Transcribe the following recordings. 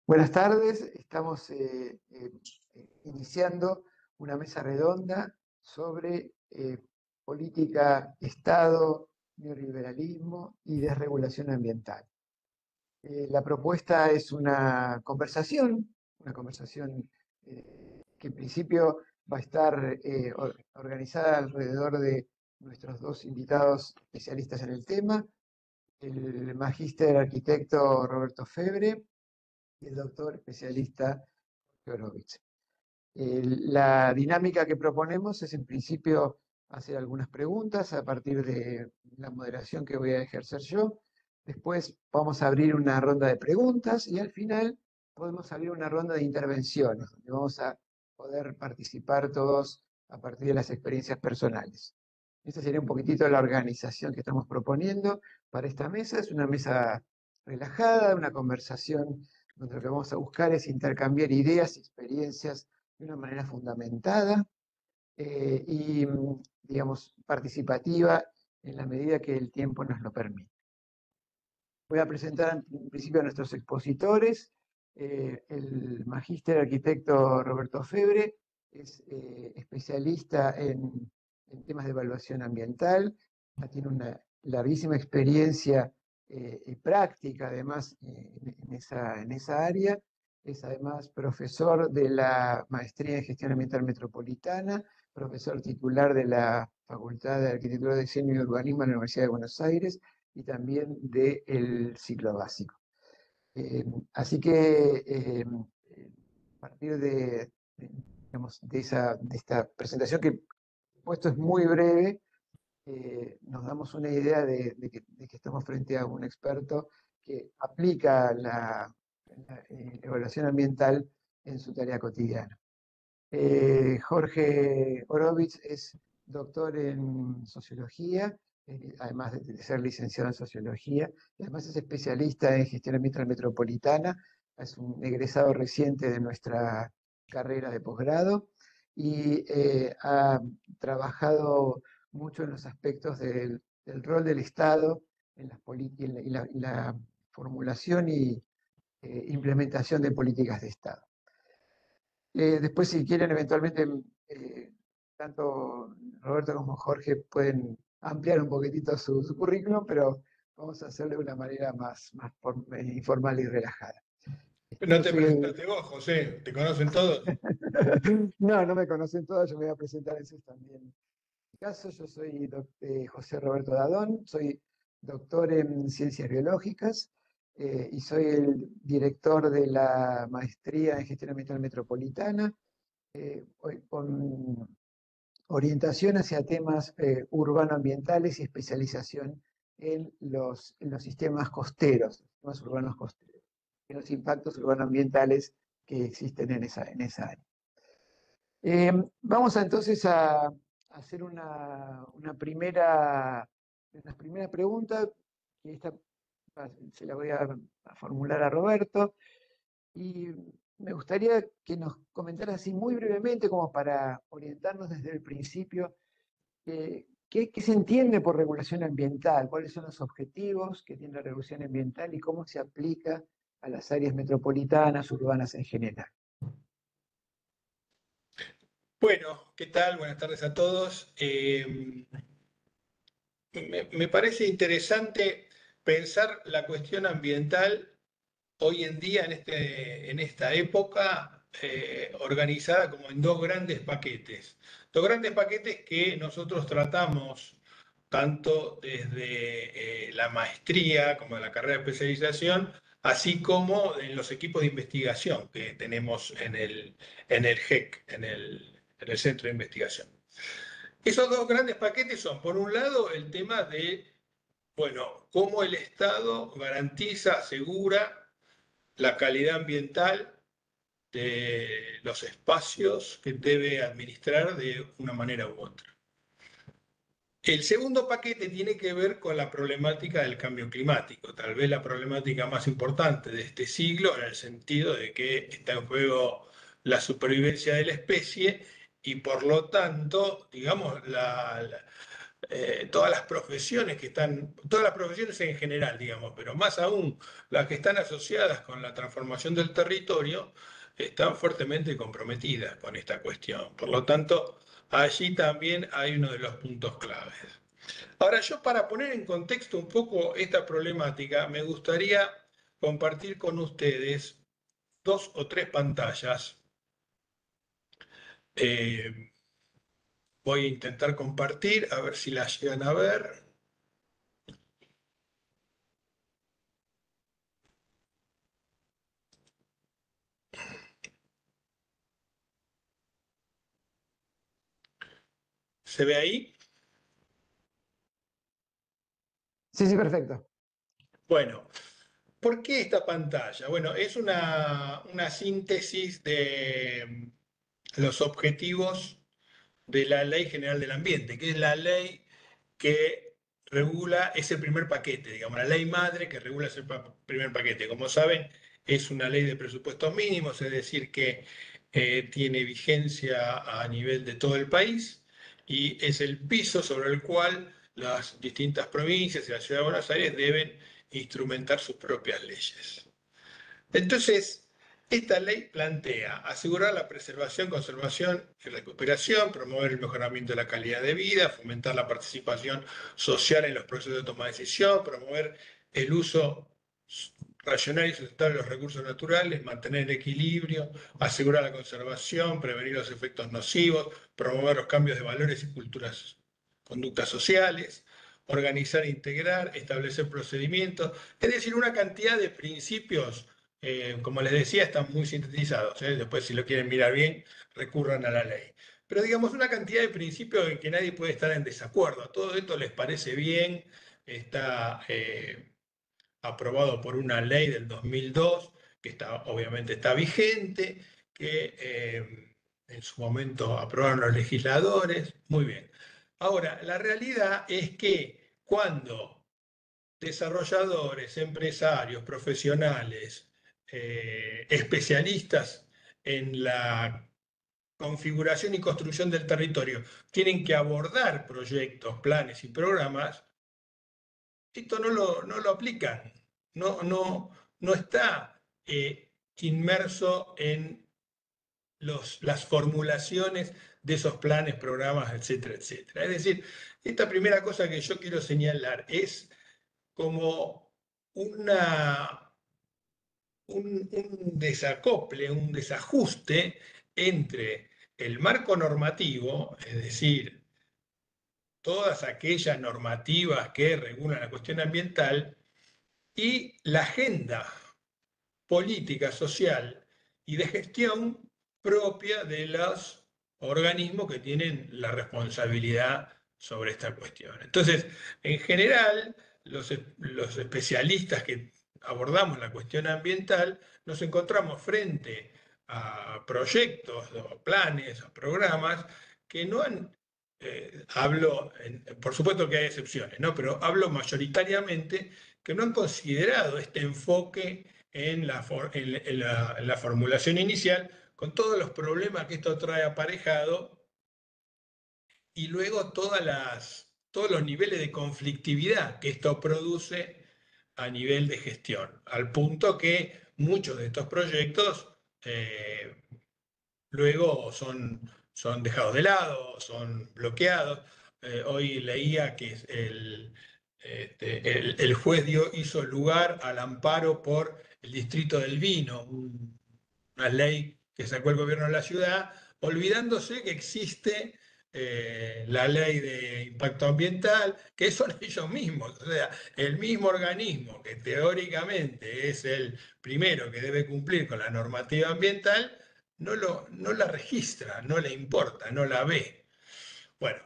Buenas tardes, estamos iniciando una mesa redonda sobre política, Estado, neoliberalismo y desregulación ambiental. La propuesta es una conversación que en principio va a estar organizada alrededor de nuestros dos invitados especialistas en el tema, el magíster arquitecto Roberto Febre y el doctor especialista Horowitz. La dinámica que proponemos es en principio hacer algunas preguntas a partir de la moderación que voy a ejercer yo. Después vamos a abrir una ronda de preguntas y al final podemos abrir una ronda de intervenciones, donde vamos a poder participar todos a partir de las experiencias personales. Esta sería un poquitito la organización que estamos proponiendo para esta mesa. Es una mesa relajada, una conversación donde lo que vamos a buscar es intercambiar ideas y experiencias de una manera fundamentada y, digamos, participativa en la medida que el tiempo nos lo permite. Voy a presentar en principio a nuestros expositores. El magíster arquitecto Roberto Febre es especialista en temas de evaluación ambiental, tiene una larguísima experiencia y práctica además en esa área. Es además profesor de la Maestría en Gestión Ambiental Metropolitana, profesor titular de la Facultad de Arquitectura, Diseño y Urbanismo de la Universidad de Buenos Aires y también del ciclo básico. Así que a partir digamos, de esta presentación, que por supuesto es muy breve, nos damos una idea de que estamos frente a un experto que aplica la evaluación ambiental en su tarea cotidiana. Jorge Horowitz es doctor en sociología, además de ser licenciado en sociología, y además es especialista en gestión ambiental metropolitana, es un egresado reciente de nuestra carrera de posgrado y ha trabajado mucho en los aspectos del rol del Estado en la formulación y implementación de políticas de Estado. Después, si quieren, eventualmente, tanto Roberto como Jorge pueden ampliar un poquitito su currículum, pero vamos a hacerlo de una manera más informal y relajada. No te presentaste vos, José, ¿te conocen todos? No me conocen todos, yo me voy a presentar eso también. En mi caso, yo soy José Roberto Dadón, soy doctor en Ciencias Biológicas y soy el director de la Maestría en Gestión Ambiental Metropolitana, con orientación hacia temas urbano-ambientales y especialización en los sistemas costeros, sistemas urbanos costeros, en los impactos urbano-ambientales que existen en esa área. Vamos entonces a hacer una primera pregunta, que esta se la voy a formular a Roberto. Y me gustaría que nos comentara así muy brevemente, como para orientarnos desde el principio, qué se entiende por regulación ambiental, cuáles son los objetivos que tiene la regulación ambiental y cómo se aplica a las áreas metropolitanas, urbanas en general. Bueno, ¿qué tal? Buenas tardes a todos. Me parece interesante pensar la cuestión ambiental hoy en día, en esta época, organizada como en dos grandes paquetes. Dos grandes paquetes que nosotros tratamos tanto desde la maestría como de la carrera de especialización, así como en los equipos de investigación que tenemos en el GEC, en el Centro de Investigación. Esos dos grandes paquetes son, por un lado, el tema de, bueno, cómo el Estado garantiza, asegura la calidad ambiental de los espacios que debe administrar de una manera u otra. El segundo paquete tiene que ver con la problemática del cambio climático, tal vez la problemática más importante de este siglo, en el sentido de que está en juego la supervivencia de la especie y por lo tanto, digamos, todas las profesiones que están, todas las profesiones en general, digamos, pero más aún las que están asociadas con la transformación del territorio, están fuertemente comprometidas con esta cuestión. Por lo tanto, allí también hay uno de los puntos claves. Ahora, yo para poner en contexto un poco esta problemática, me gustaría compartir con ustedes 2 o 3 pantallas. Eh, Voy a intentar compartir, a ver si las llegan a ver. ¿Se ve ahí? Sí, sí, perfecto. Bueno, ¿por qué esta pantalla? Bueno, es una síntesis de los objetivos de la Ley General del Ambiente, que es la ley que regula ese primer paquete, digamos, la ley madre que regula ese primer paquete. Como saben, es una ley de presupuestos mínimos, es decir, que tiene vigencia a nivel de todo el país y es el piso sobre el cual las distintas provincias y la ciudad de Buenos Aires deben instrumentar sus propias leyes. Entonces, esta ley plantea asegurar la preservación, conservación y recuperación, promover el mejoramiento de la calidad de vida, fomentar la participación social en los procesos de toma de decisión, promover el uso racional y sustentable de los recursos naturales, mantener el equilibrio, asegurar la conservación, prevenir los efectos nocivos, promover los cambios de valores y culturas, conductas sociales, organizar e integrar, establecer procedimientos, es decir, una cantidad de principios como les decía, están muy sintetizados. Después, si lo quieren mirar bien, recurran a la ley. Pero digamos, una cantidad de principios en que nadie puede estar en desacuerdo. Todo esto les parece bien, está aprobado por una ley del 2002, que está, obviamente está vigente, que en su momento aprobaron los legisladores. Muy bien. Ahora, la realidad es que cuando desarrolladores, empresarios, profesionales, especialistas en la configuración y construcción del territorio, tienen que abordar proyectos, planes y programas, esto no lo aplican, no está inmerso en las formulaciones de esos planes, programas, etcétera, etcétera. Es decir, esta primera cosa que yo quiero señalar es como una, un desacople, un desajuste entre el marco normativo, es decir, todas aquellas normativas que regulan la cuestión ambiental, y la agenda política, social y de gestión propia de los organismos que tienen la responsabilidad sobre esta cuestión. Entonces, en general, los especialistas que abordamos la cuestión ambiental nos encontramos frente a proyectos, a planes, a programas que no han, por supuesto que hay excepciones, ¿no? Pero hablo mayoritariamente que no han considerado este enfoque en la formulación inicial, con todos los problemas que esto trae aparejado y luego todos los niveles de conflictividad que esto produce a nivel de gestión, al punto que muchos de estos proyectos luego son dejados de lado, son bloqueados. Hoy leía que el juez hizo lugar al amparo por el distrito del vino, una ley que sacó el gobierno de la ciudad, olvidándose que existe la ley de impacto ambiental, que son ellos mismos, o sea, el mismo organismo que teóricamente es el primero que debe cumplir con la normativa ambiental, no la registra, no le importa, no la ve. Bueno,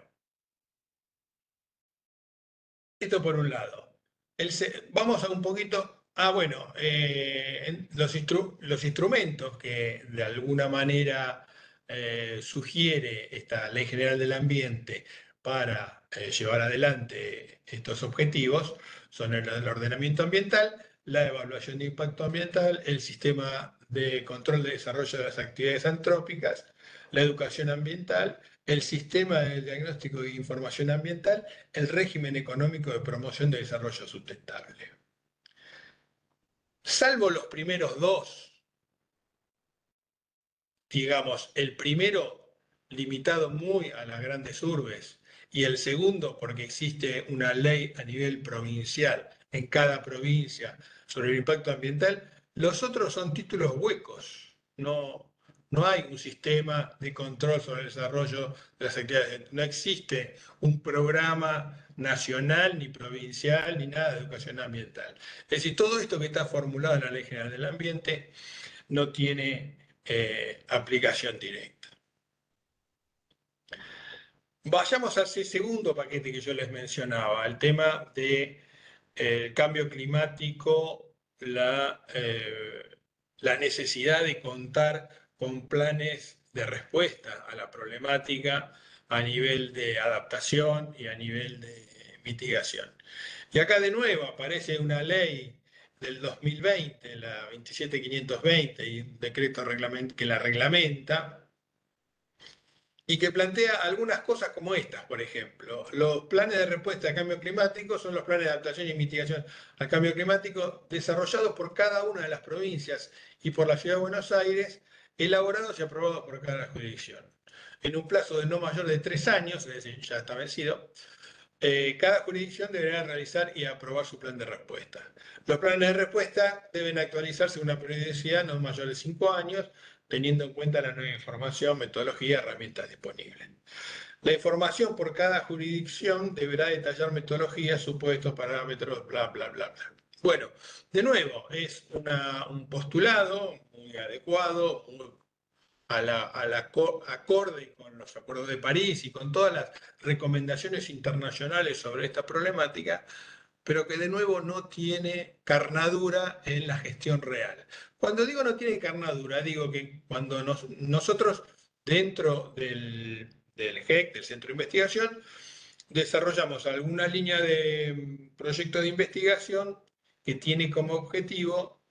esto por un lado. Vamos a un poquito, bueno, los instrumentos que de alguna manera sugiere esta Ley General del Ambiente para llevar adelante estos objetivos son el ordenamiento ambiental, la evaluación de impacto ambiental, el sistema de control de desarrollo de las actividades antrópicas, la educación ambiental el sistema de diagnóstico e información ambiental, el régimen económico de promoción de desarrollo sustentable. Salvo los primeros dos, digamos, el primero limitado muy a las grandes urbes y el segundo porque existe una ley a nivel provincial en cada provincia sobre el impacto ambiental, los otros son títulos huecos. No hay un sistema de control sobre el desarrollo de las actividades. No existe un programa nacional, ni provincial, ni nada de educación ambiental. Es decir, todo esto que está formulado en la Ley General del Ambiente no tiene aplicación directa. Vayamos a ese segundo paquete que yo les mencionaba, el tema del cambio climático, la necesidad de contar con planes de respuesta a la problemática a nivel de adaptación y a nivel de mitigación. Y acá de nuevo aparece una ley del 2020, la 27520, y un decreto que la reglamenta, y que plantea algunas cosas como estas, por ejemplo. Los planes de respuesta al cambio climático son los planes de adaptación y mitigación al cambio climático desarrollados por cada una de las provincias y por la Ciudad de Buenos Aires, elaborados y aprobados por cada jurisdicción. En un plazo de no mayor de 3 años, es decir, ya está vencido, cada jurisdicción deberá realizar y aprobar su plan de respuesta. Los planes de respuesta deben actualizarse en una periodicidad no mayor de 5 años, teniendo en cuenta la nueva información, metodología y herramientas disponibles. La información por cada jurisdicción deberá detallar metodologías, supuestos, parámetros, bla, bla, bla, bla. Bueno, de nuevo, es un postulado muy adecuado, muy acorde con los acuerdos de París y con todas las recomendaciones internacionales sobre esta problemática, pero que de nuevo no tiene carnadura en la gestión real. Cuando digo no tiene carnadura, digo que cuando nosotros dentro del GEC, del Centro de Investigación, desarrollamos alguna línea de proyecto de investigación que tiene como objetivo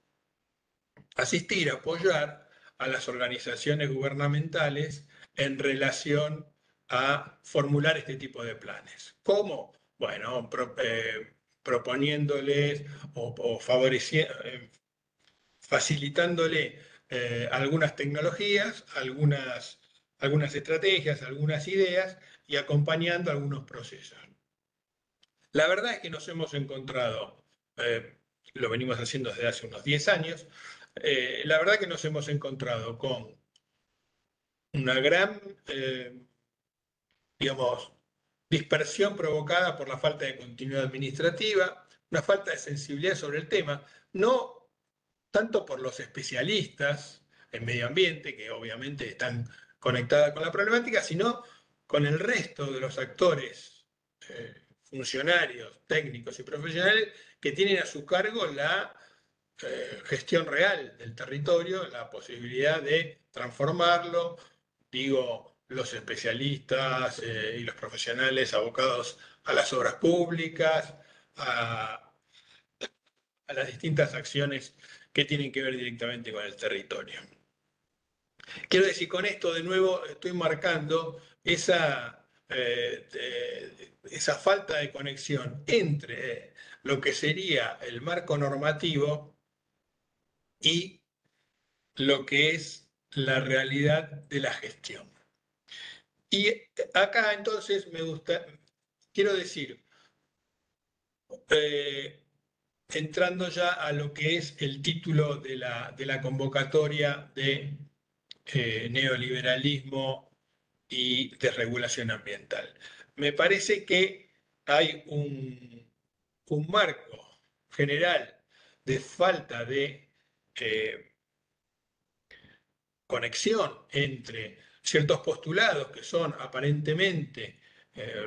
asistir, apoyar a las organizaciones gubernamentales en relación a formular este tipo de planes. ¿Cómo? Bueno, proponiéndoles o facilitándole algunas tecnologías, algunas estrategias, algunas ideas y acompañando algunos procesos. La verdad es que nos hemos encontrado, lo venimos haciendo desde hace unos 10 años, la verdad que nos hemos encontrado con una gran, digamos, dispersión provocada por la falta de continuidad administrativa, una falta de sensibilidad sobre el tema, no tanto por los especialistas en medio ambiente, que obviamente están conectadas con la problemática, sino con el resto de los actores, funcionarios, técnicos y profesionales que tienen a su cargo la gestión real del territorio, la posibilidad de transformarlo, digo, los especialistas y los profesionales abocados a las obras públicas, a, a las distintas acciones que tienen que ver directamente con el territorio. Quiero decir, con esto de nuevo estoy marcando esa falta de conexión entre lo que sería el marco normativo y lo que es la realidad de la gestión. Y acá entonces quiero decir, entrando ya a lo que es el título de la convocatoria de neoliberalismo y desregulación ambiental. Me parece que hay un marco general de falta de conexión entre ciertos postulados que son aparentemente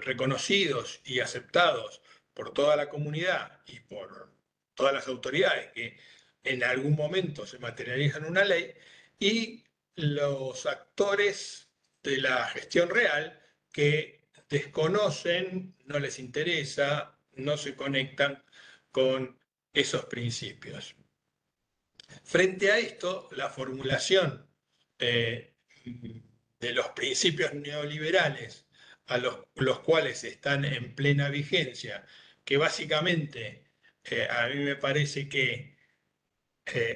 reconocidos y aceptados por toda la comunidad y por todas las autoridades que en algún momento se materializan en una ley, y los actores de la gestión real que desconocen, no les interesa, no se conectan con esos principios. Frente a esto, la formulación de de los principios neoliberales a los cuales están en plena vigencia, que básicamente a mí me parece que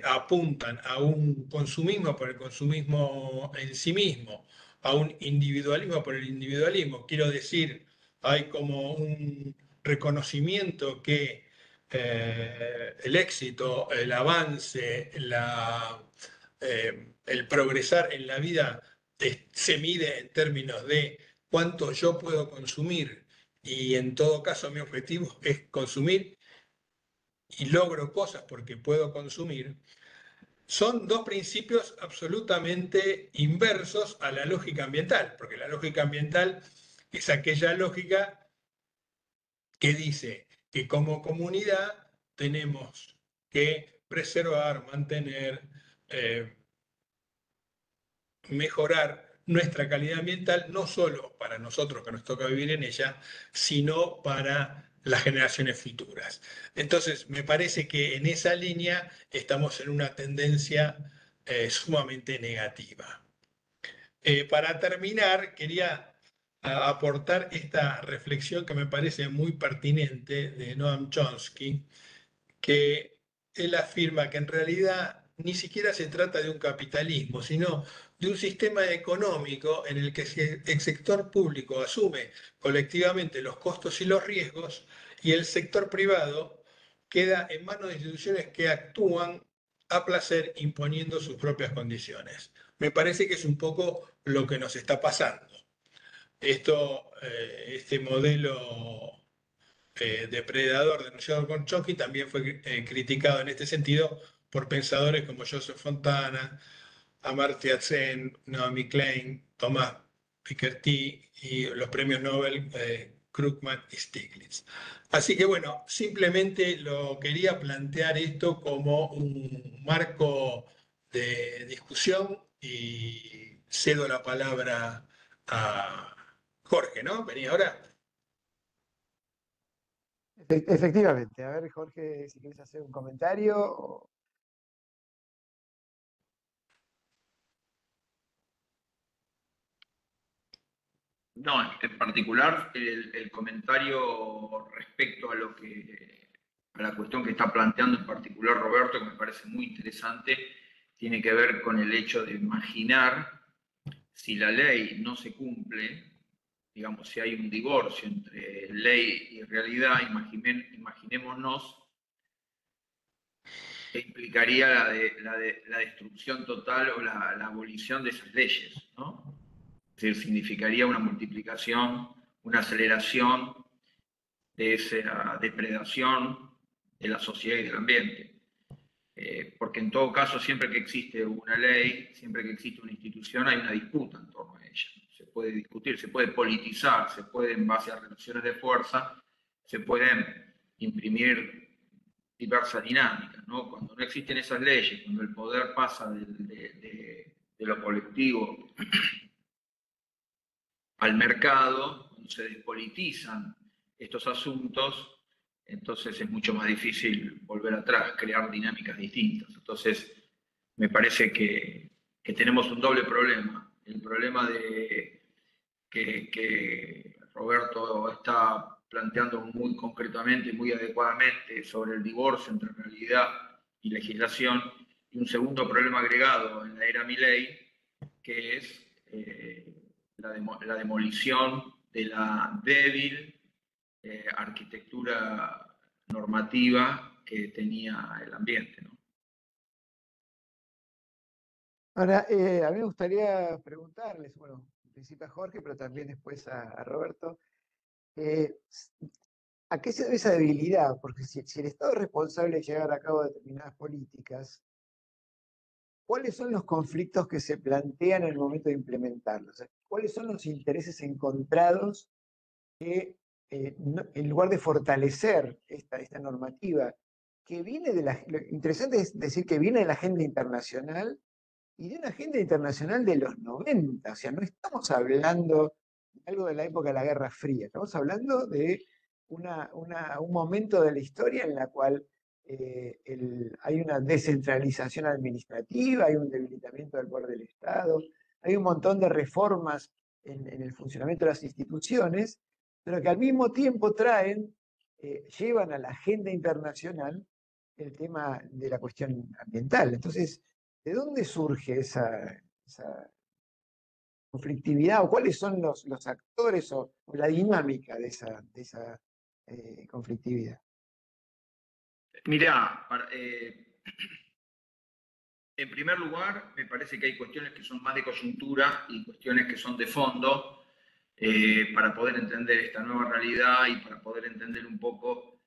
apuntan a un consumismo por el consumismo en sí mismo, a un individualismo por el individualismo. Quiero decir, hay como un reconocimiento que el éxito, el avance, el progresar en la vida se mide en términos de cuánto yo puedo consumir y en todo caso mi objetivo es consumir y logro cosas porque puedo consumir. Son dos principios absolutamente inversos a la lógica ambiental, porque la lógica ambiental es aquella lógica que dice que como comunidad tenemos que preservar, mantener, eh, mejorar nuestra calidad ambiental, no solo para nosotros que nos toca vivir en ella, sino para las generaciones futuras. Entonces, me parece que en esa línea estamos en una tendencia sumamente negativa. Para terminar, quería aportar esta reflexión que me parece muy pertinente de Noam Chomsky, que él afirma que en realidad ni siquiera se trata de un capitalismo, sino de un sistema económico en el que el sector público asume colectivamente los costos y los riesgos y el sector privado queda en manos de instituciones que actúan a placer imponiendo sus propias condiciones. Me parece que es un poco lo que nos está pasando. Este modelo depredador denunciado con Chomsky también fue criticado en este sentido por pensadores como Joseph Fontana, Amartya Sen, Naomi Klein, Thomas Piketty y los premios Nobel Krugman y Stiglitz. Así que bueno, simplemente lo quería plantear esto como un marco de discusión y cedo la palabra a Jorge, ¿no? Venía ahora. Efectivamente. A ver, Jorge, si quieres hacer un comentario. No, en particular el comentario respecto a a la cuestión que está planteando en particular Roberto, que me parece muy interesante, tiene que ver con el hecho de imaginar si la ley no se cumple, digamos, si hay un divorcio entre ley y realidad, imaginémonos que implicaría la destrucción total o la abolición de esas leyes, ¿no? Es decir, significaría una multiplicación, una aceleración de esa depredación de la sociedad y del ambiente. Porque en todo caso, siempre que existe una ley, siempre que existe una institución, hay una disputa en torno a ella. Se puede discutir, se puede politizar, se puede, en base a relaciones de fuerza, se pueden imprimir diversas dinámicas, ¿no? Cuando no existen esas leyes, cuando el poder pasa de lo colectivo al mercado, cuando se despolitizan estos asuntos, entonces es mucho más difícil volver atrás, crear dinámicas distintas. Entonces, me parece que tenemos un doble problema. El problema que Roberto está planteando muy concretamente, muy adecuadamente sobre el divorcio entre realidad y legislación, y un segundo problema agregado en la era Milei, que es la demolición de la débil arquitectura normativa que tenía el ambiente, ¿no? Ahora, a mí me gustaría preguntarles, bueno, en principio a Jorge, pero también después a Roberto, eh, ¿a qué se debe esa debilidad? Porque si el Estado es responsable de llevar a cabo determinadas políticas, ¿cuáles son los conflictos que se plantean en el momento de implementarlos? O sea, ¿cuáles son los intereses encontrados que, en lugar de fortalecer esta normativa, que viene de la... Lo interesante es decir que viene de la agenda internacional y de una agenda internacional de los 90, o sea, no estamos hablando de algo de la época de la Guerra Fría, estamos hablando de un momento de la historia en la cual hay una descentralización administrativa, hay un debilitamiento del poder del Estado, hay un montón de reformas en el funcionamiento de las instituciones, pero que al mismo tiempo llevan a la agenda internacional el tema de la cuestión ambiental. Entonces, ¿de dónde surge esa conflictividad o cuáles son los actores o la dinámica de esa conflictividad? Mirá, en primer lugar, me parece que hay cuestiones que son más de coyuntura y cuestiones que son de fondo para poder entender esta nueva realidad y para poder entender un poco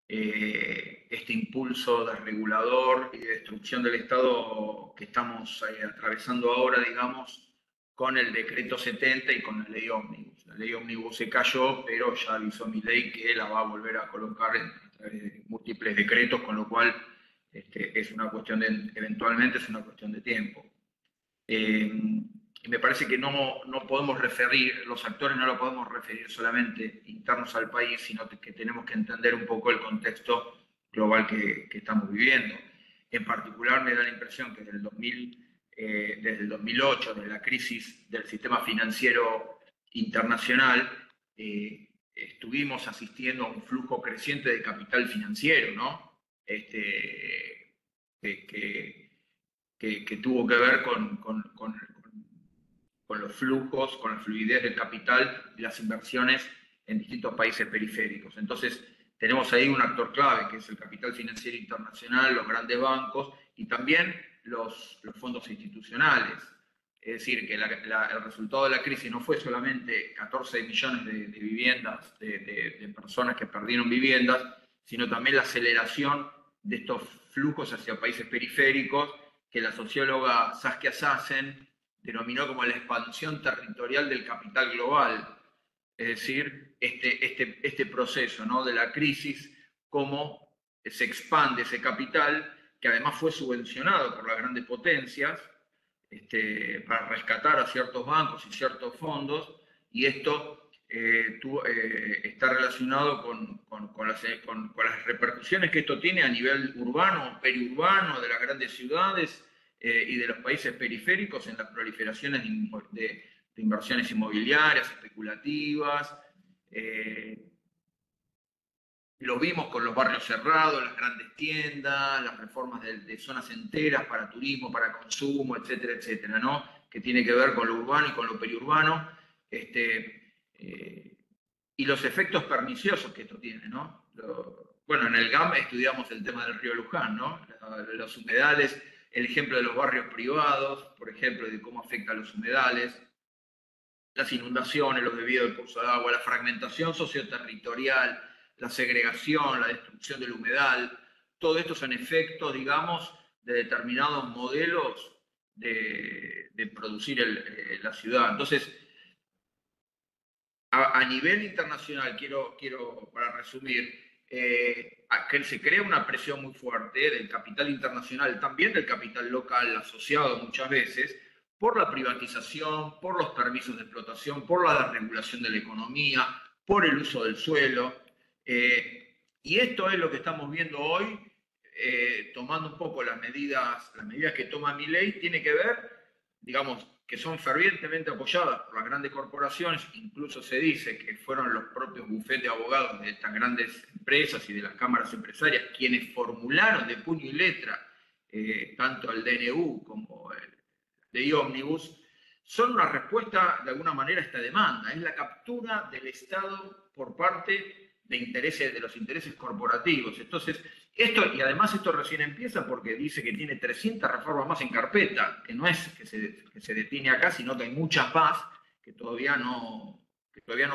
este impulso desregulador y de destrucción del Estado que estamos atravesando ahora, digamos, con el decreto 70 y con la ley ómnibus. La ley ómnibus se cayó, pero ya avisó Milei que la va a volver a colocar a través de múltiples decretos, con lo cual es una cuestión eventualmente es una cuestión de tiempo. Y me parece que no podemos referir, los actores no lo podemos referir solamente internos al país, sino que tenemos que entender un poco el contexto global que estamos viviendo. En particular, me da la impresión que desde el 2008, desde la crisis del sistema financiero internacional, estuvimos asistiendo a un flujo creciente de capital financiero, ¿no? Que tuvo que ver con los flujos, con la fluidez del capital y las inversiones en distintos países periféricos. Entonces, tenemos ahí un actor clave, que es el capital financiero internacional, los grandes bancos y también los fondos institucionales. Es decir, que el resultado de la crisis no fue solamente 14 millones de viviendas, de personas que perdieron viviendas, sino también la aceleración de estos flujos hacia países periféricos, que la socióloga Saskia Sassen denominó como la expansión territorial del capital global. Es decir, este proceso, ¿no?, de la crisis, cómo se expande ese capital, que además fue subvencionado por las grandes potencias para rescatar a ciertos bancos y ciertos fondos, y esto está relacionado con las repercusiones que esto tiene a nivel urbano, periurbano, de las grandes ciudades y de los países periféricos en las proliferaciones de inversiones inmobiliarias, especulativas. Lo vimos con los barrios cerrados, las grandes tiendas, las reformas de zonas enteras para turismo, para consumo, etcétera, etcétera, ¿no? Que tiene que ver con lo urbano y con lo periurbano, y los efectos perniciosos que esto tiene, ¿no? Bueno, en el GAM estudiamos el tema del río Luján, ¿no? Los humedales, el ejemplo de los barrios privados, por ejemplo, de cómo afecta a los humedales, las inundaciones, los desvíos del curso de agua, la fragmentación socioterritorial, la segregación, la destrucción del humedal. Todo esto son efectos, digamos, de determinados modelos de producir la ciudad. Entonces, a nivel internacional, quiero para resumir, que se crea una presión muy fuerte del capital internacional, también del capital local, asociado muchas veces, por la privatización, por los permisos de explotación, por la desregulación de la economía, por el uso del suelo. Y esto es lo que estamos viendo hoy, tomando un poco las medidas que toma Milei, tiene que ver, digamos, que son fervientemente apoyadas por las grandes corporaciones. Incluso se dice que fueron los propios bufetes de abogados de estas grandes empresas y de las cámaras empresarias quienes formularon de puño y letra tanto el DNU como el Ley Ómnibus. Son una respuesta de alguna manera a esta demanda. Es la captura del Estado por parte de los intereses corporativos. Entonces, y además esto recién empieza porque dice que tiene 300 reformas más en carpeta, que no es que se detiene acá, sino que hay muchas más que todavía no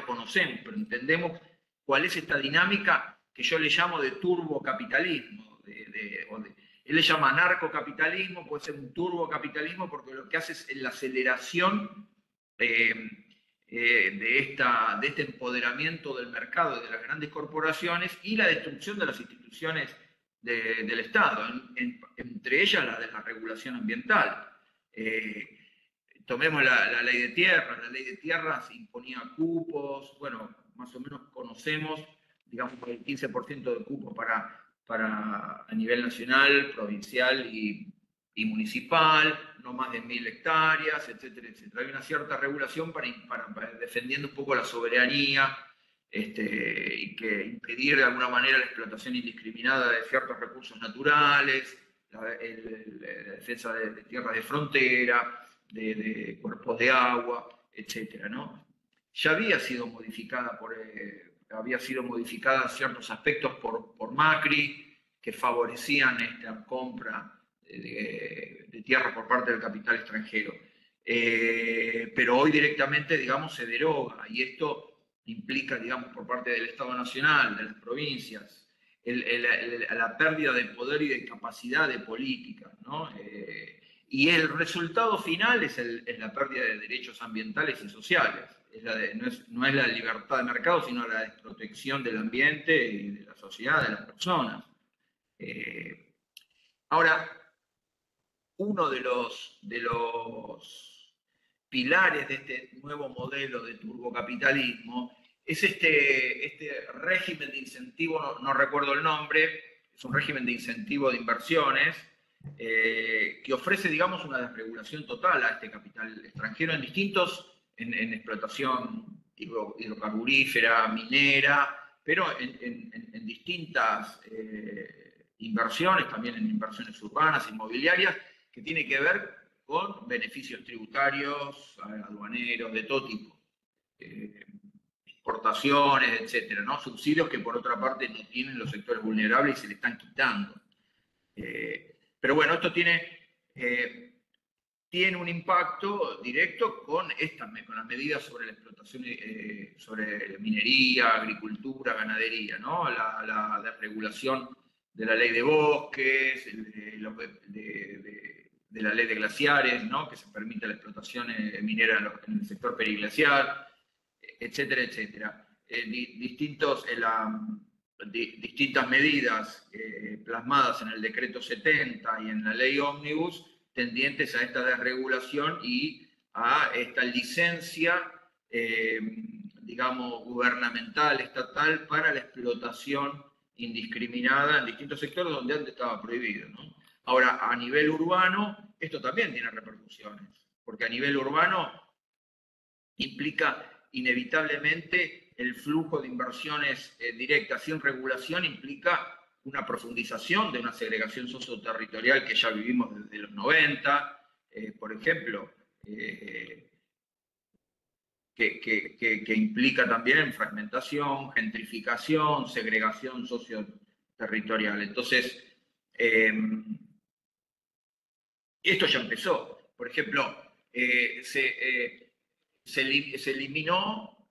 conocemos, pero entendemos cuál es esta dinámica que yo le llamo de turbocapitalismo. Él le llama narcocapitalismo, puede ser un turbocapitalismo, porque lo que hace es la aceleración de este empoderamiento del mercado y de las grandes corporaciones y la destrucción de las instituciones del Estado, entre ellas la de la regulación ambiental. Tomemos la ley de tierras. La ley de tierras imponía cupos, bueno, más o menos conocemos, digamos, el 15% de cupos a nivel nacional, provincial y y municipal, no más de 1000 hectáreas, etcétera, etcétera. Hay una cierta regulación para defendiendo un poco la soberanía y que impedir de alguna manera la explotación indiscriminada de ciertos recursos naturales, la defensa de tierras de frontera, de cuerpos de agua, etcétera, ¿no? Ya había sido modificada ciertos aspectos por Macri, que favorecían esta compra de tierra por parte del capital extranjero. Pero hoy directamente, digamos, se deroga, y esto implica, digamos, por parte del Estado Nacional, de las provincias, la pérdida de poder y de capacidad de política, ¿no? Y el resultado final es la pérdida de derechos ambientales y sociales. No es la libertad de mercado, sino la desprotección del ambiente y de la sociedad, de las personas. Ahora, uno de los pilares de este nuevo modelo de turbocapitalismo es este régimen de incentivo, no recuerdo el nombre, es un régimen de incentivo de inversiones que ofrece, digamos, una desregulación total a este capital extranjero en explotación hidrocarburífera, minera, pero en distintas inversiones, también en inversiones urbanas, inmobiliarias, que tiene que ver con beneficios tributarios, aduaneros, de todo tipo, exportaciones, etcétera, ¿no? Subsidios que por otra parte no tienen los sectores vulnerables y se le están quitando. Pero bueno, esto tiene un impacto directo con las medidas sobre la explotación, sobre minería, agricultura, ganadería, ¿no? La desregulación de la ley de bosques, de la ley de glaciares, ¿no? Que se permite la explotación minera en el sector periglacial, etcétera, etcétera. Distintas medidas plasmadas en el decreto 70 y en la ley ómnibus tendientes a esta desregulación y a esta licencia, digamos, gubernamental, estatal, para la explotación indiscriminada en distintos sectores donde antes estaba prohibido, ¿no? Ahora, a nivel urbano, esto también tiene repercusiones, porque a nivel urbano implica inevitablemente el flujo de inversiones directas sin regulación, implica una profundización de una segregación socioterritorial que ya vivimos desde los 90, por ejemplo, que implica también fragmentación, gentrificación, segregación socioterritorial. Entonces, esto ya empezó. Por ejemplo, se eliminó,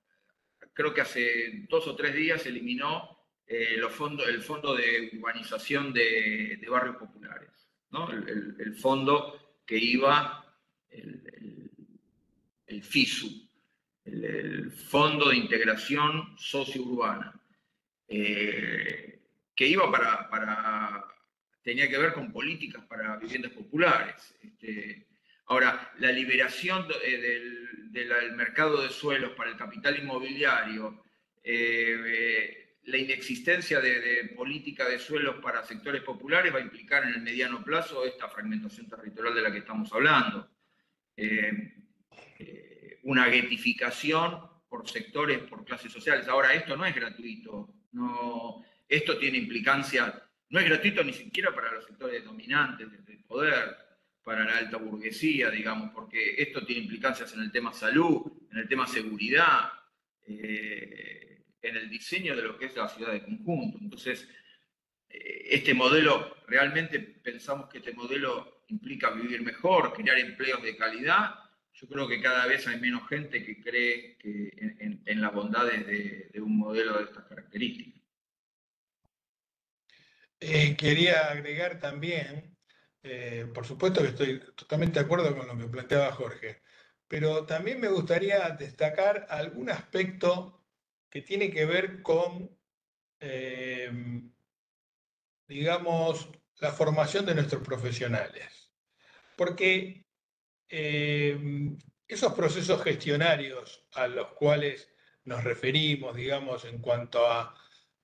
creo que hace 2 o 3 días se eliminó el fondo de urbanización de barrios populares, ¿no? El fondo que iba, el FISU, el Fondo de Integración Sociourbana, que iba tenía que ver con políticas para viviendas populares. Ahora, la liberación del mercado de suelos para el capital inmobiliario, la inexistencia de política de suelos para sectores populares va a implicar en el mediano plazo esta fragmentación territorial de la que estamos hablando. Una guetificación por sectores, por clases sociales. Ahora, esto no es gratuito. Esto tiene implicancias. No es gratuito ni siquiera para los sectores dominantes del poder, para la alta burguesía, digamos, porque esto tiene implicancias en el tema salud, en el tema seguridad, en el diseño de lo que es la ciudad de conjunto. Entonces, este modelo, realmente pensamos que este modelo implica vivir mejor, crear empleos de calidad. Yo creo que cada vez hay menos gente que cree en las bondades de un modelo de estas características. Quería agregar también, por supuesto que estoy totalmente de acuerdo con lo que planteaba Jorge, pero también me gustaría destacar algún aspecto que tiene que ver con, digamos, la formación de nuestros profesionales. Porque esos procesos gestionarios a los cuales nos referimos, digamos, en cuanto a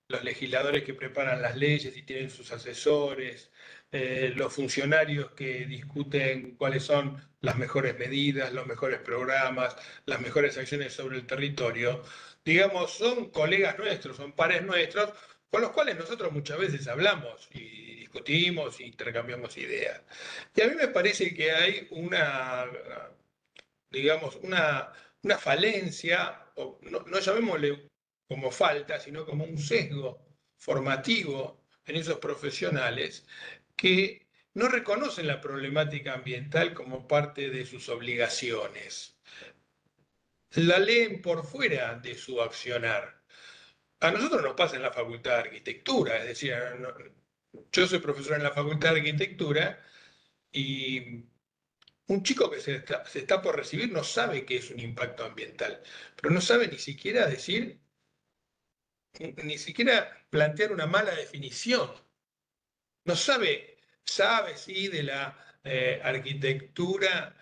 los legisladores que preparan las leyes y tienen sus asesores, los funcionarios que discuten cuáles son las mejores medidas, los mejores programas, las mejores acciones sobre el territorio, digamos, son colegas nuestros, son pares nuestros, con los cuales nosotros muchas veces hablamos y discutimos e intercambiamos ideas. Y a mí me parece que hay digamos, una falencia, o no llamémosle como falta, sino como un sesgo formativo en esos profesionales que no reconocen la problemática ambiental como parte de sus obligaciones. La leen por fuera de su accionar. A nosotros nos pasa en la Facultad de Arquitectura, es decir, yo soy profesor en la Facultad de Arquitectura y un chico que se está por recibir no sabe qué es un impacto ambiental, pero no sabe ni siquiera decir, ni siquiera plantear una mala definición. No sabe sí de la arquitectura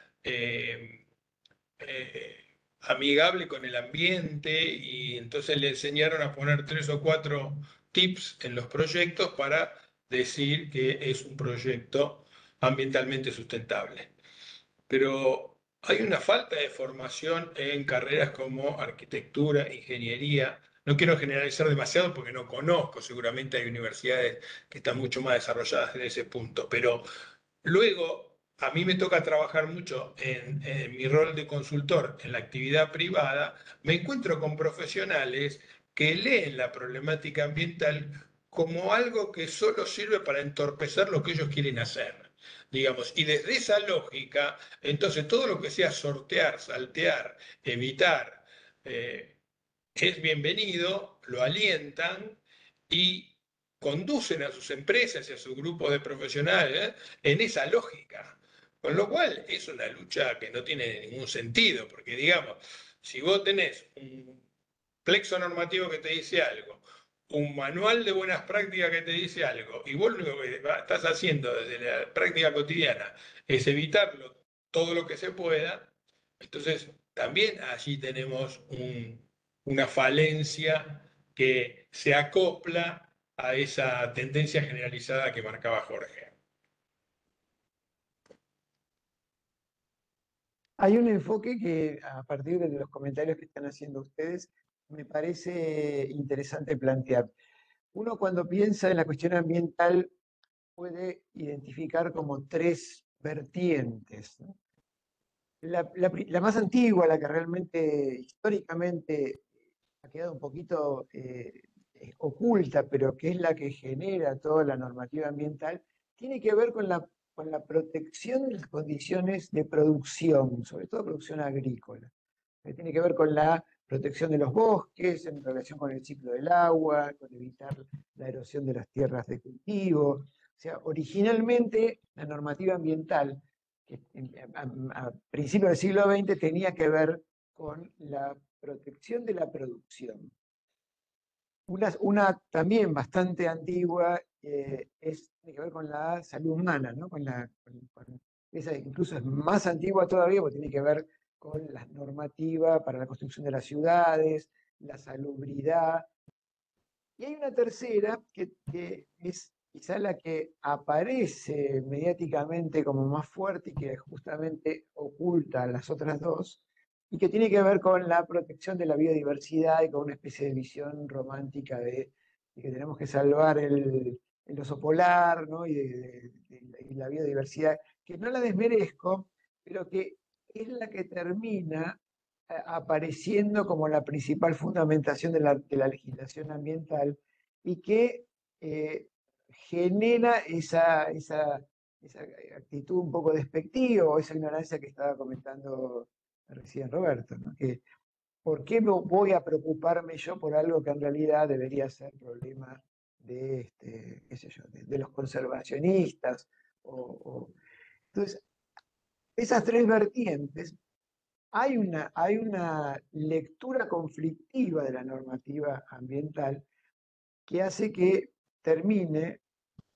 amigable con el ambiente y entonces le enseñaron a poner 3 o 4 tips en los proyectos para decir que es un proyecto ambientalmente sustentable. Pero hay una falta de formación en carreras como arquitectura, ingeniería. No quiero generalizar demasiado porque no conozco, seguramente hay universidades que están mucho más desarrolladas en ese punto, pero luego a mí me toca trabajar mucho en mi rol de consultor en la actividad privada, me encuentro con profesionales que leen la problemática ambiental como algo que solo sirve para entorpecer lo que ellos quieren hacer, digamos, y desde esa lógica, entonces todo lo que sea sortear, saltear, evitar, es bienvenido, lo alientan y conducen a sus empresas y a sus grupos de profesionales en esa lógica. Con lo cual es una lucha que no tiene ningún sentido, porque digamos, si vos tenés un plexo normativo que te dice algo, un manual de buenas prácticas que te dice algo, y vos lo único que estás haciendo desde la práctica cotidiana es evitarlo todo lo que se pueda, entonces también allí tenemos una falencia que se acopla a esa tendencia generalizada que marcaba Jorge. Hay un enfoque que a partir de los comentarios que están haciendo ustedes me parece interesante plantear. Uno cuando piensa en la cuestión ambiental puede identificar como 3 vertientes, ¿no? La más antigua, la que realmente históricamente ha quedado un poquito oculta, pero que es la que genera toda la normativa ambiental, tiene que ver con la protección de las condiciones de producción, sobre todo producción agrícola, que tiene que ver con la protección de los bosques en relación con el ciclo del agua, con evitar la erosión de las tierras de cultivo. O sea, originalmente la normativa ambiental, que a principios del siglo XX tenía que ver con la protección de la producción. Una también bastante antigua tiene que ver con la salud humana, ¿no? Esa incluso es más antigua todavía porque tiene que ver con la normativa para la construcción de las ciudades, la salubridad. Y hay una tercera que es quizá la que aparece mediáticamente como más fuerte y que justamente oculta a las otras dos, y que tiene que ver con la protección de la biodiversidad y con una especie de visión romántica de que tenemos que salvar el oso polar, ¿no? Y la biodiversidad, que no la desmerezco, pero que es la que termina apareciendo como la principal fundamentación de la legislación ambiental y que eh, genera esa actitud un poco despectiva o esa ignorancia que estaba comentando recién Roberto, ¿no? Que, ¿por qué voy a preocuparme yo por algo que en realidad debería ser problema de, qué sé yo, de los conservacionistas? Entonces, esas 3 vertientes hay una lectura conflictiva de la normativa ambiental que hace que termine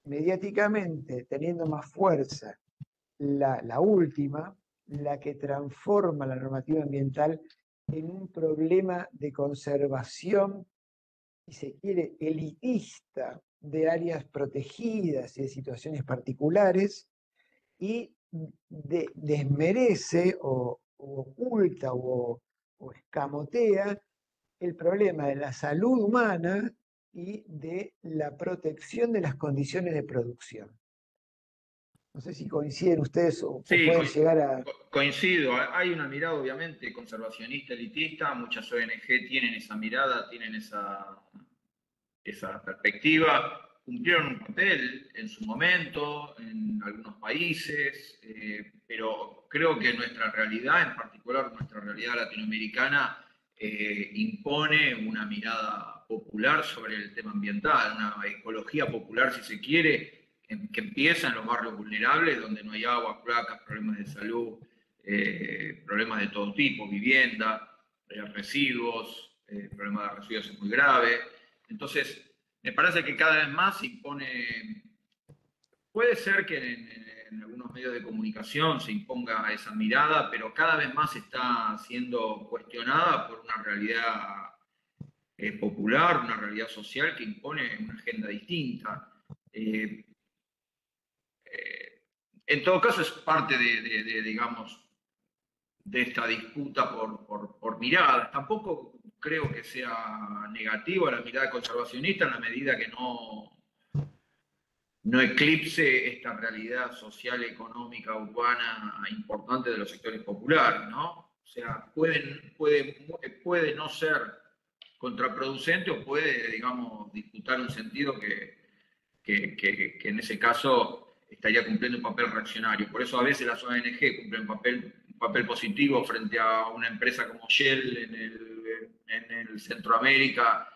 mediáticamente teniendo más fuerza la última, la que transforma la normativa ambiental en un problema de conservación, si se quiere, elitista de áreas protegidas y de situaciones particulares y desmerece o oculta o escamotea el problema de la salud humana y de la protección de las condiciones de producción. No sé si coinciden ustedes o Sí, pueden llegar a... coincido. Hay una mirada obviamente conservacionista, elitista. Muchas ONG tienen esa mirada, tienen esa perspectiva. Cumplieron un papel en su momento, en algunos países, pero creo que nuestra realidad, en particular nuestra realidad latinoamericana, impone una mirada popular sobre el tema ambiental, una ecología popular, si se quiere, que empieza en los barrios vulnerables, donde no hay agua, cloacas, problemas de salud, problemas de todo tipo, vivienda, residuos, problemas de residuos es muy grave. Entonces, me parece que cada vez más se impone, puede ser que en algunos medios de comunicación se imponga esa mirada, pero cada vez más está siendo cuestionada por una realidad popular, una realidad social que impone una agenda distinta. Eh, en todo caso, es parte digamos, de esta disputa por miradas. Tampoco creo que sea negativa la mirada conservacionista en la medida que no eclipse esta realidad social, económica, urbana importante de los sectores populares, ¿no? O sea, puede no ser contraproducente o puede, digamos, disputar un sentido que en ese caso estaría cumpliendo un papel reaccionario. Por eso a veces las ONG cumplen un papel positivo frente a una empresa como Shell en el Centroamérica,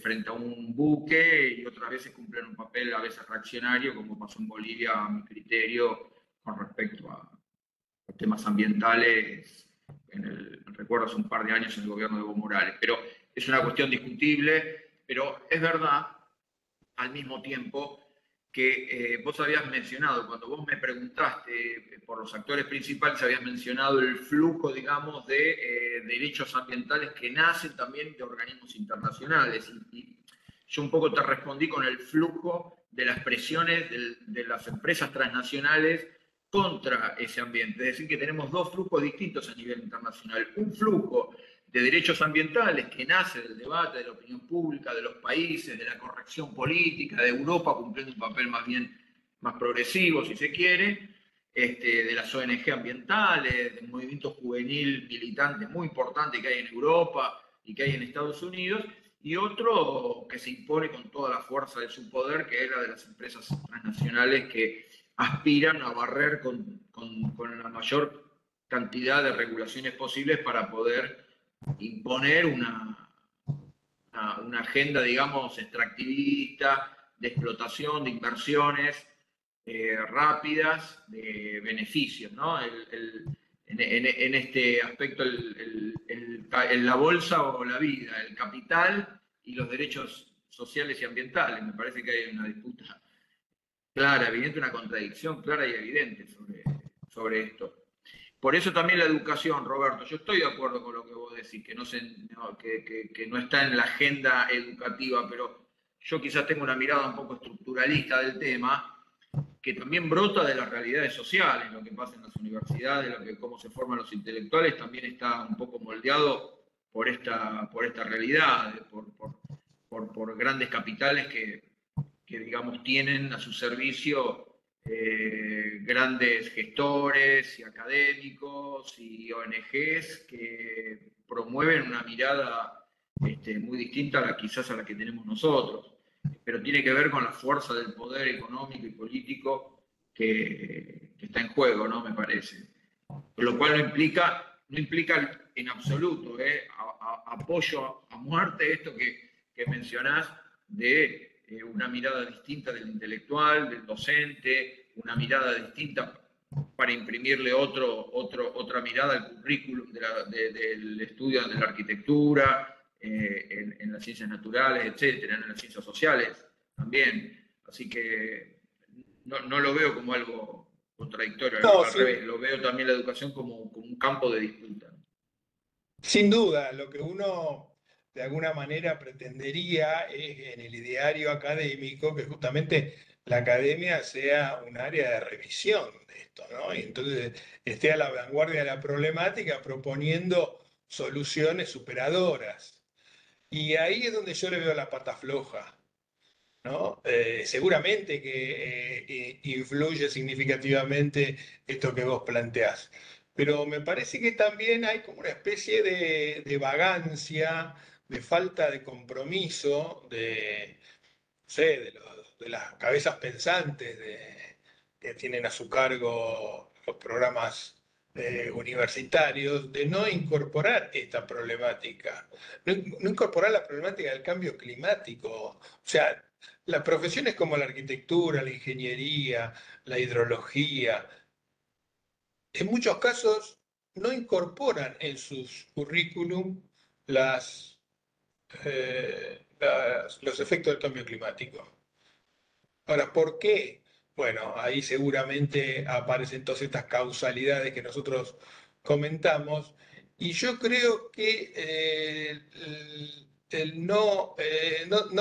frente a un buque, y otras veces cumplen un papel a veces reaccionario, como pasó en Bolivia, a mi criterio, con respecto a temas ambientales, recuerdo hace un par de años en el gobierno de Evo Morales. Pero es una cuestión discutible, pero es verdad al mismo tiempo que vos habías mencionado, cuando vos me preguntaste por los actores principales, habías mencionado el flujo, digamos, de derechos ambientales que nacen también de organismos internacionales. Y yo un poco te respondí con el flujo de las presiones de las empresas transnacionales contra ese ambiente. Es decir, que tenemos dos flujos distintos a nivel internacional. Un flujo de derechos ambientales que nace del debate, de la opinión pública, de los países, de la corrección política, de Europa cumpliendo un papel más progresivo, si se quiere, de las ONG ambientales, del movimiento juvenil militante muy importante que hay en Europa y que hay en Estados Unidos, y otro que se impone con toda la fuerza de su poder, que es la de las empresas transnacionales que aspiran a barrer con la mayor cantidad de regulaciones posibles para poder imponer una agenda, digamos, extractivista, de explotación, de inversiones rápidas, de beneficios, ¿no? En este aspecto, la bolsa o la vida, el capital y los derechos sociales y ambientales. Me parece que hay una disputa clara, evidente, una contradicción clara y evidente sobre esto. Por eso también la educación, Roberto, yo estoy de acuerdo con lo que vos decís, que no está en la agenda educativa, pero yo quizás tengo una mirada un poco estructuralista del tema, que también brota de las realidades sociales, lo que pasa en las universidades, cómo se forman los intelectuales, también está un poco moldeado por esta realidad, por grandes capitales que digamos, tienen a su servicio grandes gestores y académicos y ONGs que promueven una mirada muy distinta quizás a la que tenemos nosotros, pero tiene que ver con la fuerza del poder económico y político que está en juego, ¿no? Me parece. Lo cual no implica en absoluto apoyo a muerte esto que mencionás de una mirada distinta del intelectual, del docente, una mirada distinta para imprimirle otra mirada al currículum del estudio de la arquitectura, en las ciencias naturales, etcétera, en las ciencias sociales también. Así que no lo veo como algo contradictorio, No, al revés, lo veo también la educación como un campo de disputa. sin duda, lo que uno de alguna manera pretendería en el ideario académico que justamente la academia sea un área de revisión de esto, ¿no? Y entonces esté a la vanguardia de la problemática proponiendo soluciones superadoras. Y ahí es donde yo le veo la pata floja, ¿no? Seguramente que influye significativamente esto que vos planteás, pero me parece que también hay como una especie de vagancia, de falta de compromiso, no sé, de las cabezas pensantes que tienen a su cargo los programas universitarios, de no incorporar esta problemática, no incorporar la problemática del cambio climático. O sea, las profesiones como la arquitectura, la ingeniería, la hidrología, en muchos casos no incorporan en sus currículum los efectos del cambio climático. Ahora, ¿por qué? Bueno, ahí seguramente aparecen todas estas causalidades que nosotros comentamos, y yo creo que el no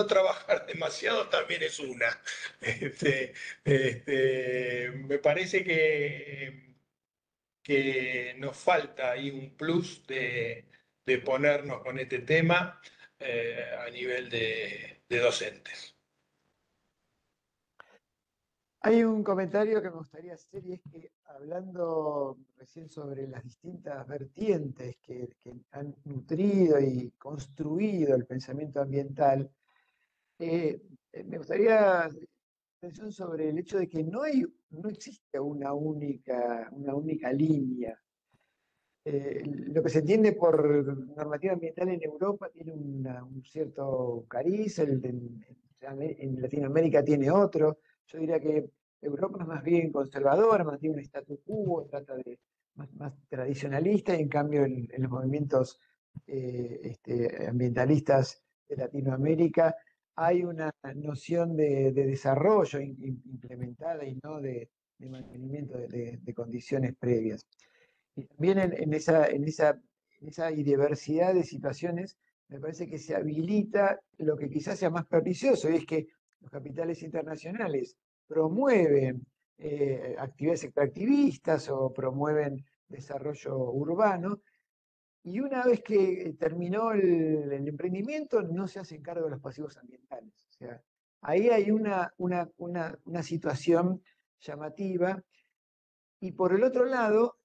trabajar demasiado también es una. Este, Me parece que nos falta ahí un plus de ponernos con este tema a nivel de docentes. Hay un comentario que me gustaría hacer y es que hablando recién sobre las distintas vertientes que han nutrido y construido el pensamiento ambiental, me gustaría atención sobre el hecho de que no existe una única línea. Lo que se entiende por normativa ambiental en Europa tiene un cierto cariz, en Latinoamérica tiene otro. Yo diría que Europa es más bien conservadora, mantiene un status quo, trata de más tradicionalista, y en cambio en los movimientos ambientalistas de Latinoamérica hay una noción de desarrollo implementada y no de mantenimiento de condiciones previas. Y también en esa diversidad de situaciones, me parece que se habilita lo que quizás sea más pernicioso, y es que los capitales internacionales promueven actividades extractivistas o promueven desarrollo urbano, y una vez que terminó el emprendimiento, no se hacen cargo de los pasivos ambientales. O sea, ahí hay una situación llamativa, y por el otro lado,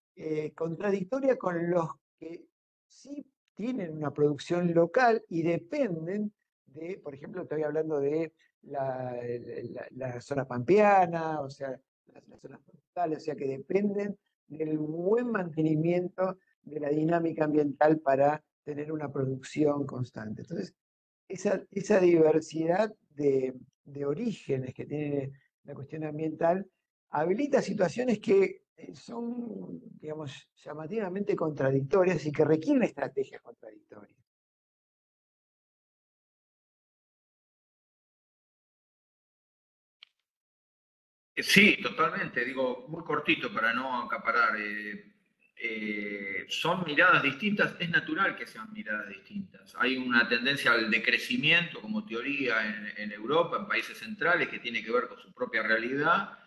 contradictoria con los que sí tienen una producción local y dependen de, por ejemplo, estoy hablando de la zona pampeana, o sea, las zonas forestales, o sea, que dependen del buen mantenimiento de la dinámica ambiental para tener una producción constante. Entonces, esa diversidad de orígenes que tiene la cuestión ambiental habilita situaciones que son, digamos, llamativamente contradictorias y que requieren estrategias contradictorias. Sí, totalmente. Digo, muy cortito para no acaparar. Son miradas distintas, es natural que sean miradas distintas. Hay una tendencia al decrecimiento como teoría en Europa, en países centrales, que tiene que ver con su propia realidad,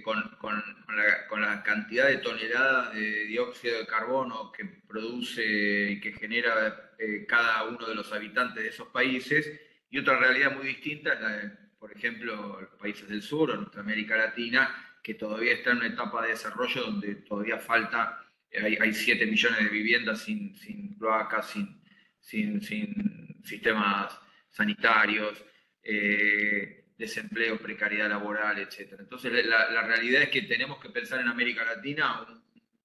con la cantidad de toneladas de dióxido de carbono que produce y que genera cada uno de los habitantes de esos países, y otra realidad muy distinta es la de, por ejemplo, los países del sur o nuestra América Latina, que todavía está en una etapa de desarrollo donde todavía falta, hay 7 millones de viviendas sin cloacas, sin sistemas sanitarios, desempleo, precariedad laboral, etc. Entonces, la realidad es que tenemos que pensar en América Latina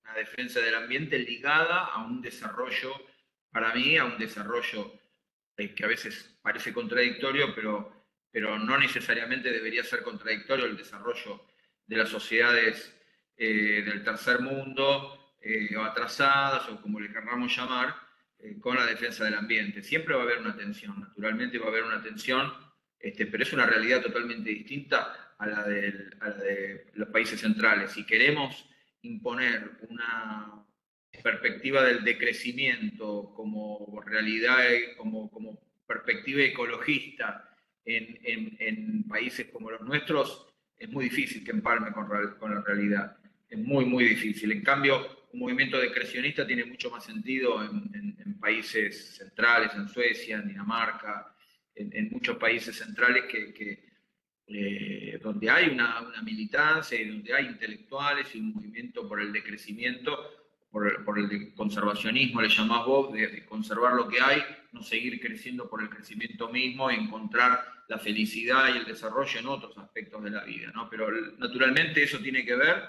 una defensa del ambiente ligada a un desarrollo, para mí, a un desarrollo que a veces parece contradictorio, pero no necesariamente debería ser contradictorio el desarrollo de las sociedades del tercer mundo, o atrasadas, o como le querramos llamar, con la defensa del ambiente. Siempre va a haber una tensión, naturalmente va a haber una tensión, pero es una realidad totalmente distinta a la de los países centrales. Si queremos imponer perspectiva del decrecimiento como realidad, como perspectiva ecologista en países como los nuestros, es muy difícil que empalme con la realidad. Es muy, muy difícil. En cambio, un movimiento decrecionista tiene mucho más sentido en países centrales, en Suecia, en Dinamarca, en muchos países centrales donde hay una militancia y donde hay intelectuales y un movimiento por el decrecimiento, por el conservacionismo, le llamás vos, de conservar lo que hay, no seguir creciendo por el crecimiento mismo y encontrar la felicidad y el desarrollo en otros aspectos de la vida, ¿no? Pero naturalmente eso tiene que ver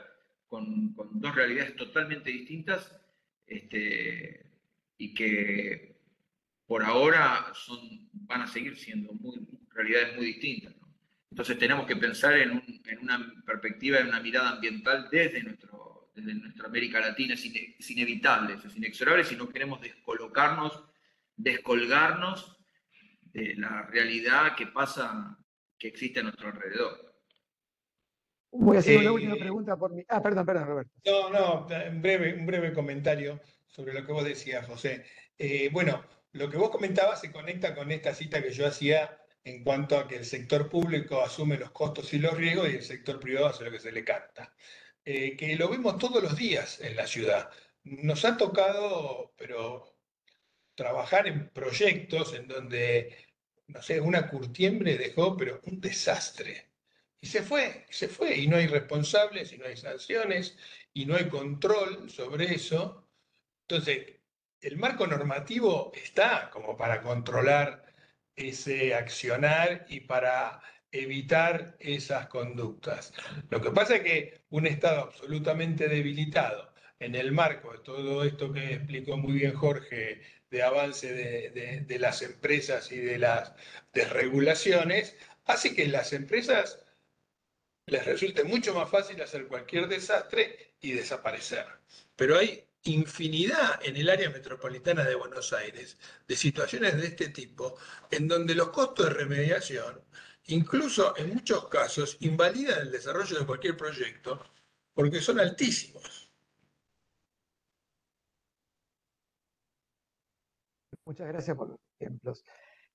con dos realidades totalmente distintas, y que por ahora van a seguir siendo realidades muy distintas, ¿no? Entonces tenemos que pensar en una perspectiva, en una mirada ambiental desde nuestra América Latina. Es inevitable, es inexorable si no queremos descolgarnos de la realidad que existe a nuestro alrededor. Voy a hacer una última pregunta por mí. Perdón, Roberto. No, un breve comentario sobre lo que vos decías, José. Bueno, lo que vos comentabas se conecta con esta cita que yo hacía en cuanto a que el sector público asume los costos y los riesgos y el sector privado hace lo que se le canta. Que lo vemos todos los días en la ciudad. Nos ha tocado, pero trabajar en proyectos en donde, no sé, una curtiembre dejó, pero un desastre. Y se fue, y no hay responsables, y no hay sanciones, y no hay control sobre eso. Entonces, el marco normativo está como para controlar ese accionar y para evitar esas conductas. Lo que pasa es que un Estado absolutamente debilitado en el marco de todo esto que explicó muy bien Jorge, de avance de las empresas y de las desregulaciones, hace que las empresas les resulte mucho más fácil hacer cualquier desastre y desaparecer. Pero hay infinidad en el área metropolitana de Buenos Aires de situaciones de este tipo en donde los costos de remediación, incluso en muchos casos, invalidan el desarrollo de cualquier proyecto porque son altísimos. Muchas gracias por los ejemplos.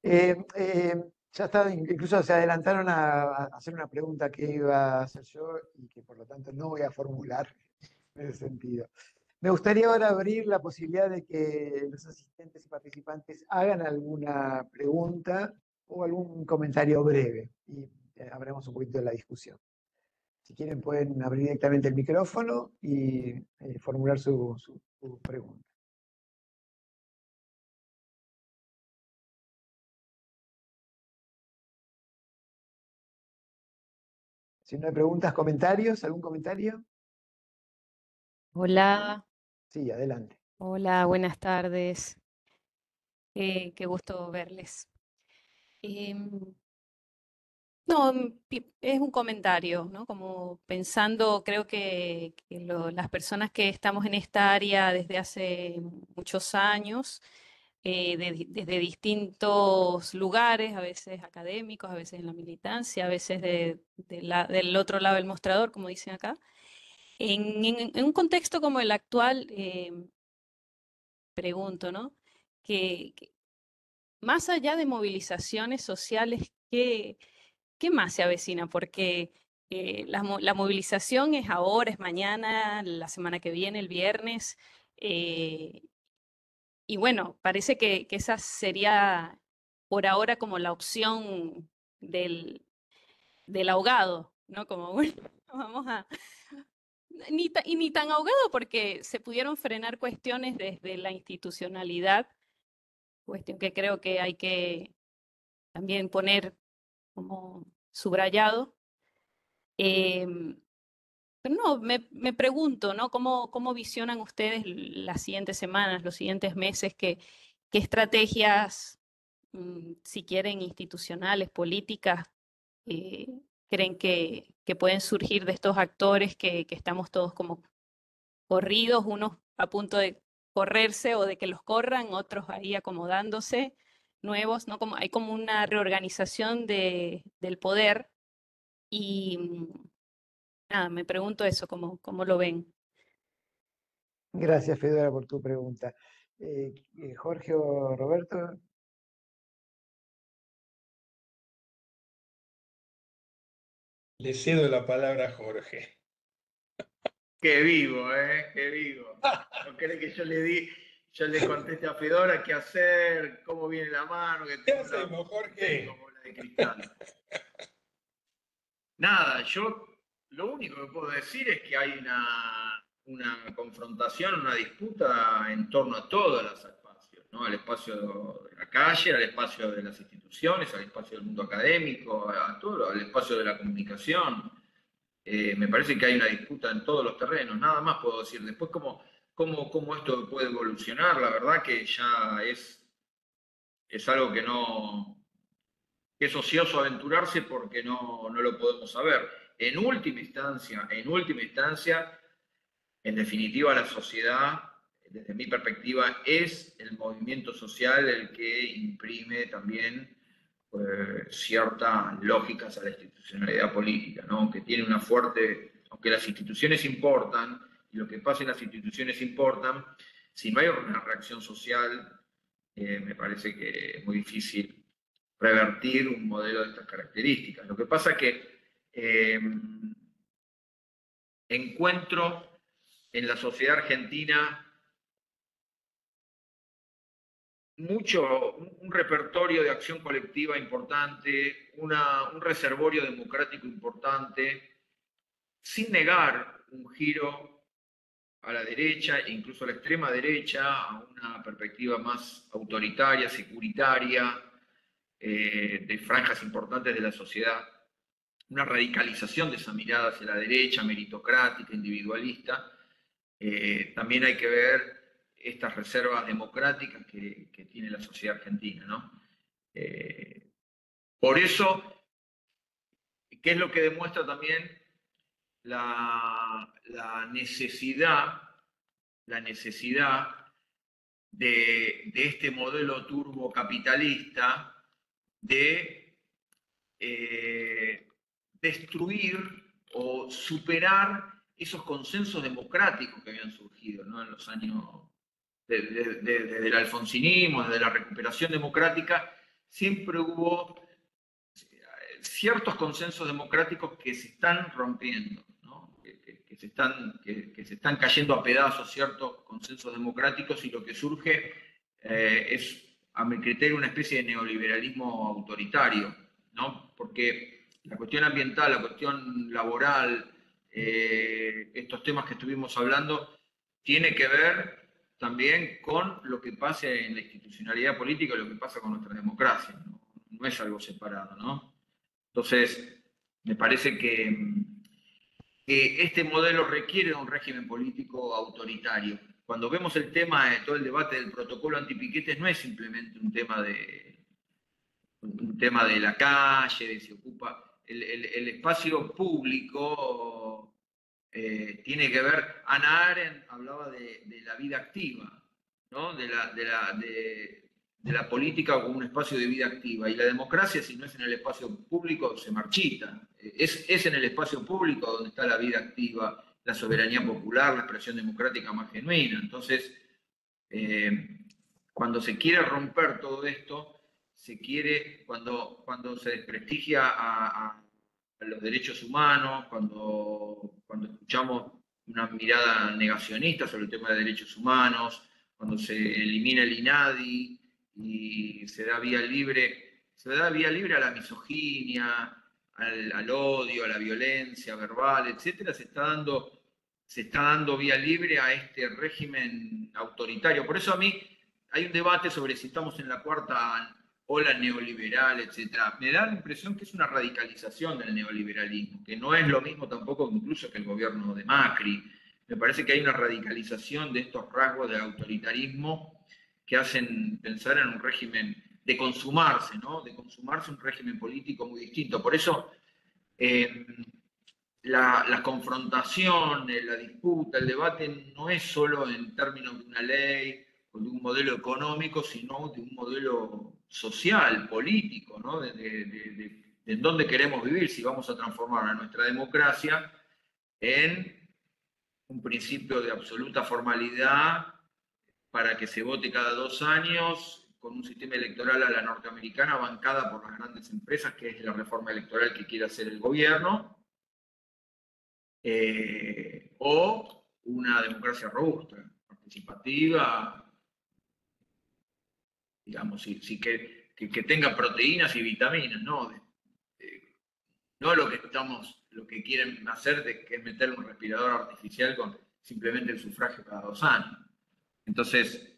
Ya está, incluso se adelantaron a hacer una pregunta que iba a hacer yo y que por lo tanto no voy a formular en ese sentido. Me gustaría ahora abrir la posibilidad de que los asistentes y participantes hagan alguna pregunta o algún comentario breve y abramos un poquito de la discusión. Si quieren pueden abrir directamente el micrófono y formular su pregunta. Si no hay preguntas, comentarios, ¿algún comentario? Hola, Sí, adelante. hola, buenas tardes. Qué gusto verles. No, es un comentario, ¿no? Como pensando, creo que las personas que estamos en esta área desde hace muchos años, desde distintos lugares, a veces académicos, a veces en la militancia, a veces del otro lado del mostrador, como dicen acá, en un contexto como el actual, pregunto, ¿no? Que más allá de movilizaciones sociales, ¿qué más se avecina? Porque la movilización es ahora, es mañana, la semana que viene, el viernes. eh, y bueno, parece que esa sería por ahora como la opción del ahogado, ¿no? Como, bueno, vamos a... y ni tan ahogado porque se pudieron frenar cuestiones desde la institucionalidad, cuestión que creo que hay que también poner como subrayado. Em, pero no, me pregunto, ¿no? ¿Cómo visionan ustedes las siguientes semanas, los siguientes meses? ¿Qué estrategias, si quieren, institucionales, políticas, eh, creen que pueden surgir de estos actores que estamos todos como corridos, unos a punto de correrse o de que los corran, otros ahí acomodándose, nuevos, ¿no? Hay como una reorganización del poder y nada, me pregunto eso, ¿cómo lo ven? Gracias, Fedora, por tu pregunta. Jorge o Roberto. Le cedo la palabra a Jorge. Qué vivo, qué vivo. ¿No cree que yo le conteste a Fedora qué hacer, cómo viene la mano, que ¿Qué tengo hacemos, Jorge? como la de cristal? Nada, yo lo único que puedo decir es que hay una confrontación, una disputa en torno a todos los espacios, ¿no? Al espacio de la calle, al espacio de las instituciones, al espacio del mundo académico, a todo, al espacio de la comunicación. Me parece que hay una disputa en todos los terrenos, nada más puedo decir. Después, cómo esto puede evolucionar, la verdad que ya es algo que no, que es ocioso aventurarse porque no lo podemos saber. En última instancia, en definitiva, la sociedad, desde mi perspectiva, es el movimiento social el que imprime también ciertas lógicas a la institucionalidad política, ¿no? Aunque tiene una fuerte, aunque las instituciones importan, y lo que pasa en las instituciones importan, si no hay una reacción social, me parece que es muy difícil revertir un modelo de estas características. Lo que pasa es que encuentro en la sociedad argentina un repertorio de acción colectiva importante, un reservorio democrático importante, sin negar un giro a la derecha e incluso a la extrema derecha, a una perspectiva más autoritaria, securitaria, de franjas importantes de la sociedad, una radicalización de esa mirada hacia la derecha, meritocrática, individualista. También hay que ver estas reservas democráticas que tiene la sociedad argentina, ¿no? Por eso, ¿qué es lo que demuestra también la necesidad de este modelo turbocapitalista de destruir o superar esos consensos democráticos que habían surgido, ¿no? En los años, desde el alfonsinismo, desde la recuperación democrática, siempre hubo ciertos consensos democráticos que se están rompiendo, ¿no? que se están cayendo a pedazos ciertos consensos democráticos, y lo que surge es, a mi criterio, una especie de neoliberalismo autoritario, ¿no? Porque la cuestión ambiental, la cuestión laboral, estos temas que estuvimos hablando, tiene que ver también con lo que pasa en la institucionalidad política y lo que pasa con nuestra democracia, ¿no? No es algo separado, ¿no? Entonces, me parece que este modelo requiere un régimen político autoritario. Cuando vemos el tema de todo el debate del protocolo antipiquetes, no es simplemente un tema de la calle, de si ocupa el espacio público. Tiene que ver, Hannah Arendt hablaba de la vida activa, ¿no? de la política como un espacio de vida activa, y la democracia, si no es en el espacio público, se marchita. Es en el espacio público donde está la vida activa, la soberanía popular, la expresión democrática más genuina. Entonces, cuando se quiere romper todo esto, cuando se desprestigia a los derechos humanos, cuando escuchamos una mirada negacionista sobre el tema de derechos humanos, cuando se elimina el INADI y se da vía libre a la misoginia, al odio, a la violencia verbal, etcétera, se está dando vía libre a este régimen autoritario. Por eso a mí hay un debate sobre si estamos en la cuarta ola neoliberal, etcétera. Me da la impresión que es una radicalización del neoliberalismo, que no es lo mismo tampoco incluso que el gobierno de Macri. Me parece que hay una radicalización de estos rasgos del autoritarismo que hacen pensar en un régimen de consumarse, ¿no? De consumarse un régimen político muy distinto. Por eso la confrontación, la disputa, el debate no es solo en términos de una ley o de un modelo económico, sino de un modelo social, político, ¿no? De dónde queremos vivir, si vamos a transformar a nuestra democracia en un principio de absoluta formalidad para que se vote cada 2 años con un sistema electoral a la norteamericana bancada por las grandes empresas, que es la reforma electoral que quiere hacer el gobierno, o una democracia robusta, participativa, digamos, que tenga proteínas y vitaminas, ¿no? No lo que quieren hacer, que es meter un respirador artificial con simplemente el sufragio cada 2 años. Entonces,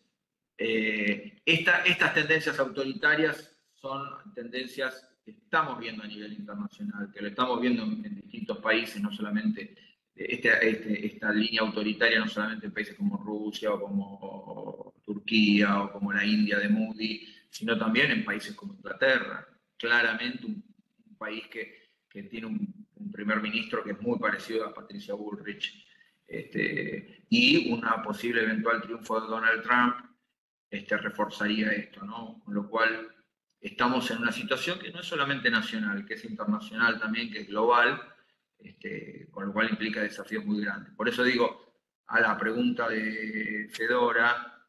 estas tendencias autoritarias son tendencias que estamos viendo a nivel internacional, que lo estamos viendo en distintos países, no solamente esta línea autoritaria, no solamente en países como Rusia o como Turquía o como la India de Modi, sino también en países como Inglaterra. Claramente un país que tiene un primer ministro que es muy parecido a Patricia Bullrich, y una posible eventual triunfo de Donald Trump reforzaría esto, ¿no? Con lo cual estamos en una situación que no es solamente nacional, que es internacional también, que es global, con lo cual implica desafíos muy grandes. Por eso digo, a la pregunta de Fedora,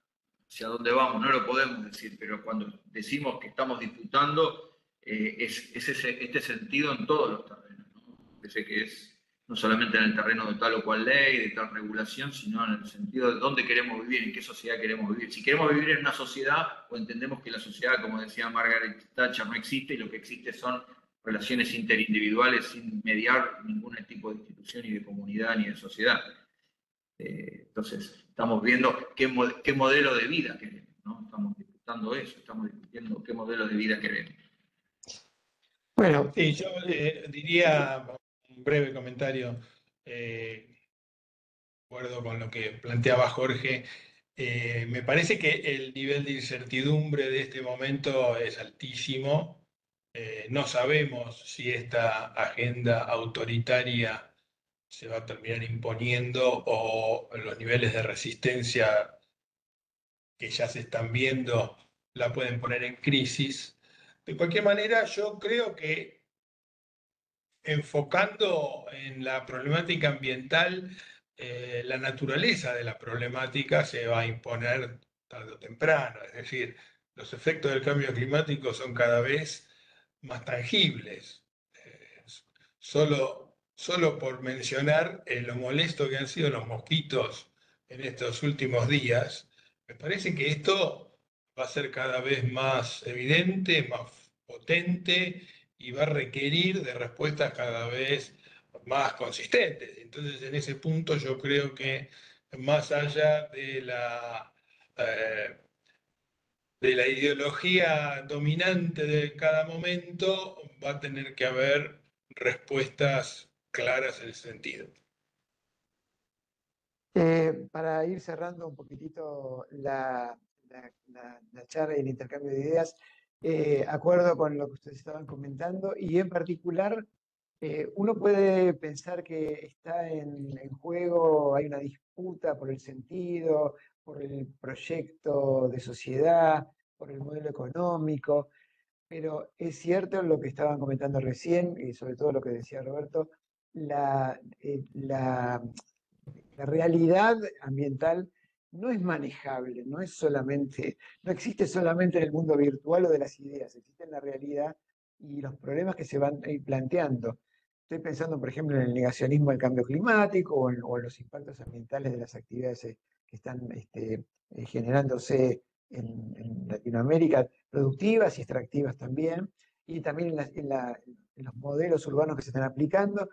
hacia dónde vamos, no lo podemos decir, pero cuando decimos que estamos disputando, es este sentido en todos los terrenos, ¿no? Parece que es no solamente en el terreno de tal o cual ley, de tal regulación, sino en el sentido de dónde queremos vivir, en qué sociedad queremos vivir. Si queremos vivir en una sociedad o entendemos que la sociedad, como decía Margaret Thatcher, no existe y lo que existe son relaciones interindividuales sin mediar ningún tipo de institución, ni de comunidad, ni de sociedad. Entonces, estamos viendo qué modelo de vida queremos, ¿no? Estamos disputando eso, estamos discutiendo qué modelo de vida queremos. Bueno, sí, yo diría un breve comentario, de acuerdo con lo que planteaba Jorge. Me parece que el nivel de incertidumbre de este momento es altísimo. No sabemos si esta agenda autoritaria se va a terminar imponiendo o los niveles de resistencia que ya se están viendo la pueden poner en crisis. De cualquier manera, yo creo que enfocando en la problemática ambiental, la naturaleza de la problemática se va a imponer tarde o temprano. Es decir, los efectos del cambio climático son cada vez más tangibles. Solo por mencionar lo molesto que han sido los mosquitos en estos últimos días, me parece que esto va a ser cada vez más evidente, más potente y va a requerir de respuestas cada vez más consistentes. Entonces, en ese punto yo creo que más allá eh, de la ideología dominante de cada momento, va a tener que haber respuestas claras en ese sentido. para ir cerrando un poquitito la charla y el intercambio de ideas, acuerdo con lo que ustedes estaban comentando y en particular, uno puede pensar que está en juego, hay una disputa por el sentido, por el proyecto de sociedad, por el modelo económico, pero es cierto lo que estaban comentando recién y sobre todo lo que decía Roberto, la, la realidad ambiental no es manejable, no existe solamente en el mundo virtual o de las ideas, existe en la realidad y los problemas que se van planteando. Estoy pensando, por ejemplo, en el negacionismo del cambio climático o en los impactos ambientales de las actividades que están generándose en Latinoamérica, productivas y extractivas también, y también en los modelos urbanos que se están aplicando.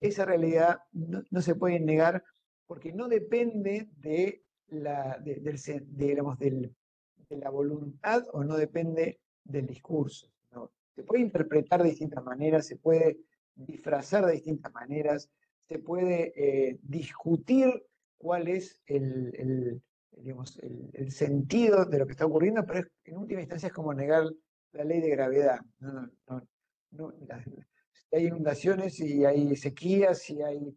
Esa realidad no se puede negar porque no depende de la voluntad o no depende del discurso, ¿no? Se puede interpretar de distintas maneras, se puede disfrazar de distintas maneras, se puede discutir cuál es digamos, el sentido de lo que está ocurriendo, pero en última instancia es como negar la ley de gravedad. Si hay inundaciones, si hay sequías, si hay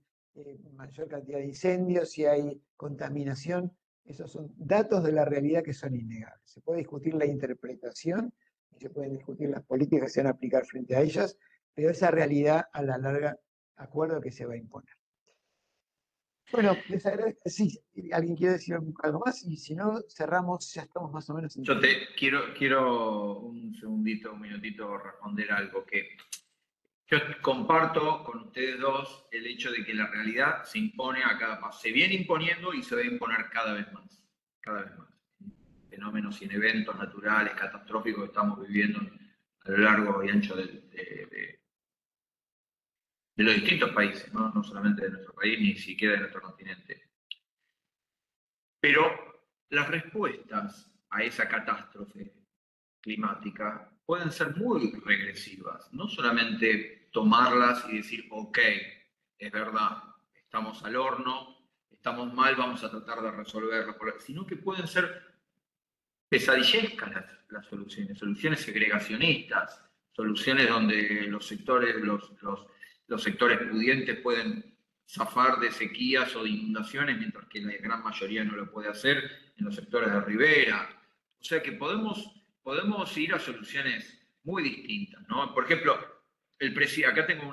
mayor cantidad de incendios, si hay contaminación, esos son datos de la realidad que son innegables. Se puede discutir la interpretación y se pueden discutir las políticas que se van a aplicar frente a ellas, pero esa realidad a la larga, acuerdo que se va a imponer. Bueno, les agradezco. Sí, ¿alguien quiere decir algo más? Y si no, cerramos, ya estamos más o menos en Yo tiempo. quiero un segundito, un minutito responder algo que yo comparto con ustedes dos el hecho de que la realidad se impone a cada paso. Se viene imponiendo y se va a imponer cada vez más. Cada vez más. Fenómenos y en eventos naturales, catastróficos que estamos viviendo a lo largo y ancho de los distintos países, ¿no? No solamente de nuestro país, ni siquiera de nuestro continente. Pero las respuestas a esa catástrofe climática pueden ser muy regresivas, no solamente tomarlas y decir, ok, es verdad, estamos al horno, estamos mal, vamos a tratar de resolverlo, sino que pueden ser pesadillescas las soluciones, soluciones segregacionistas, soluciones donde los sectores pudientes pueden zafar de sequías o de inundaciones, mientras que la gran mayoría no lo puede hacer en los sectores de ribera. O sea que podemos ir a soluciones muy distintas, ¿no? Por ejemplo, acá tengo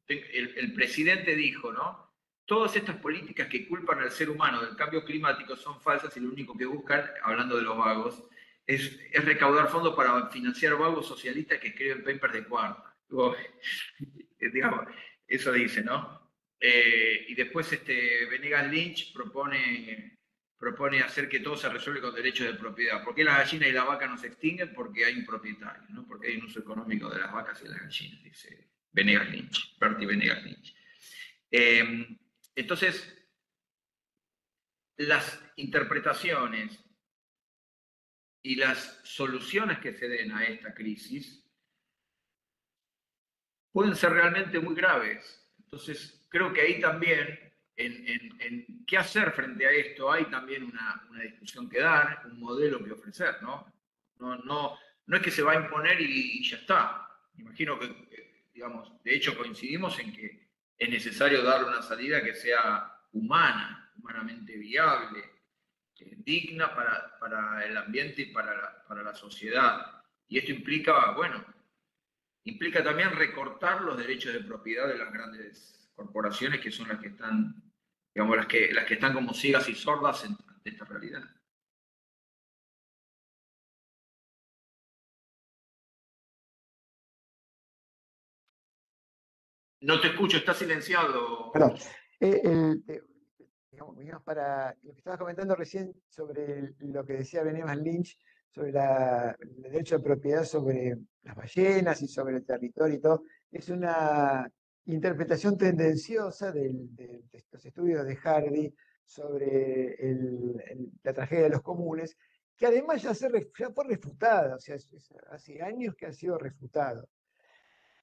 el presidente dijo, ¿no? Todas estas políticas que culpan al ser humano del cambio climático son falsas y lo único que buscan, hablando de los vagos, es recaudar fondos para financiar vagos socialistas que escriben papers de cuarta. Digamos, eso dice, ¿no? Y después Venegas Lynch propone hacer que todo se resuelve con derechos de propiedad. ¿Por qué las gallinas y la vaca no se extinguen? Porque hay un propietario, ¿no? Porque hay un uso económico de las vacas y las gallinas, dice Venegas Lynch, Bertie Venegas Lynch. Entonces, las interpretaciones y las soluciones que se den a esta crisis pueden ser realmente muy graves. Entonces, creo que ahí también, en qué hacer frente a esto, hay también una discusión que dar, un modelo que ofrecer, ¿no? No es que se va a imponer y ya está. Imagino que, digamos, de hecho coincidimos en que es necesario darle una salida que sea humana, humanamente viable, digna para el ambiente y para la sociedad. Y esto implica, bueno, implica también recortar los derechos de propiedad de las grandes corporaciones, que son las que están, digamos, las que están como ciegas y sordas ante esta realidad. No te escucho, está silenciado. Perdón. Digamos, para lo que estabas comentando recién sobre lo que decía Venegas Lynch, sobre el derecho de propiedad sobre las ballenas y sobre el territorio y todo, es una interpretación tendenciosa de los estudios de Hardy sobre la tragedia de los comunes, que además ya fue refutada, o sea, hace años que ha sido refutado.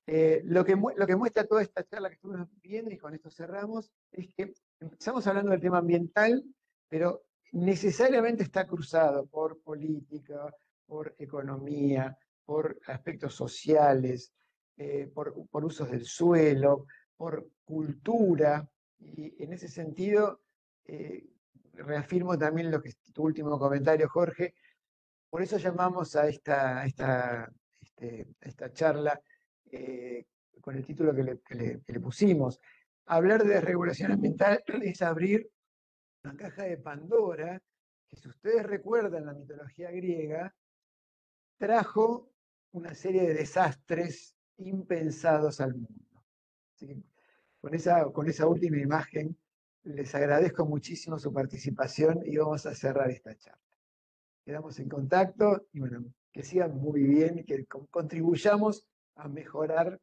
Lo que muestra toda esta charla que estuvimos viendo, y con esto cerramos, es que empezamos hablando del tema ambiental, pero necesariamente está cruzado por política, por economía, por aspectos sociales, por usos del suelo, por cultura, y en ese sentido reafirmo también lo que tu último comentario, Jorge. Por eso llamamos a esta charla con el título que le pusimos. Hablar de desregulación ambiental es abrir una caja de Pandora que, si ustedes recuerdan la mitología griega, trajo una serie de desastres impensados al mundo. Así que con esa última imagen les agradezco muchísimo su participación y vamos a cerrar esta charla. Quedamos en contacto y bueno, que sigan muy bien y que contribuyamos a mejorar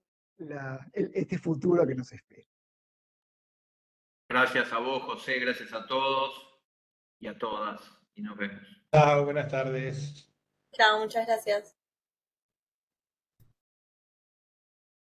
este futuro que nos espera. Gracias a vos, José, gracias a todos y a todas. Y nos vemos. Chao, buenas tardes. Chao, muchas gracias.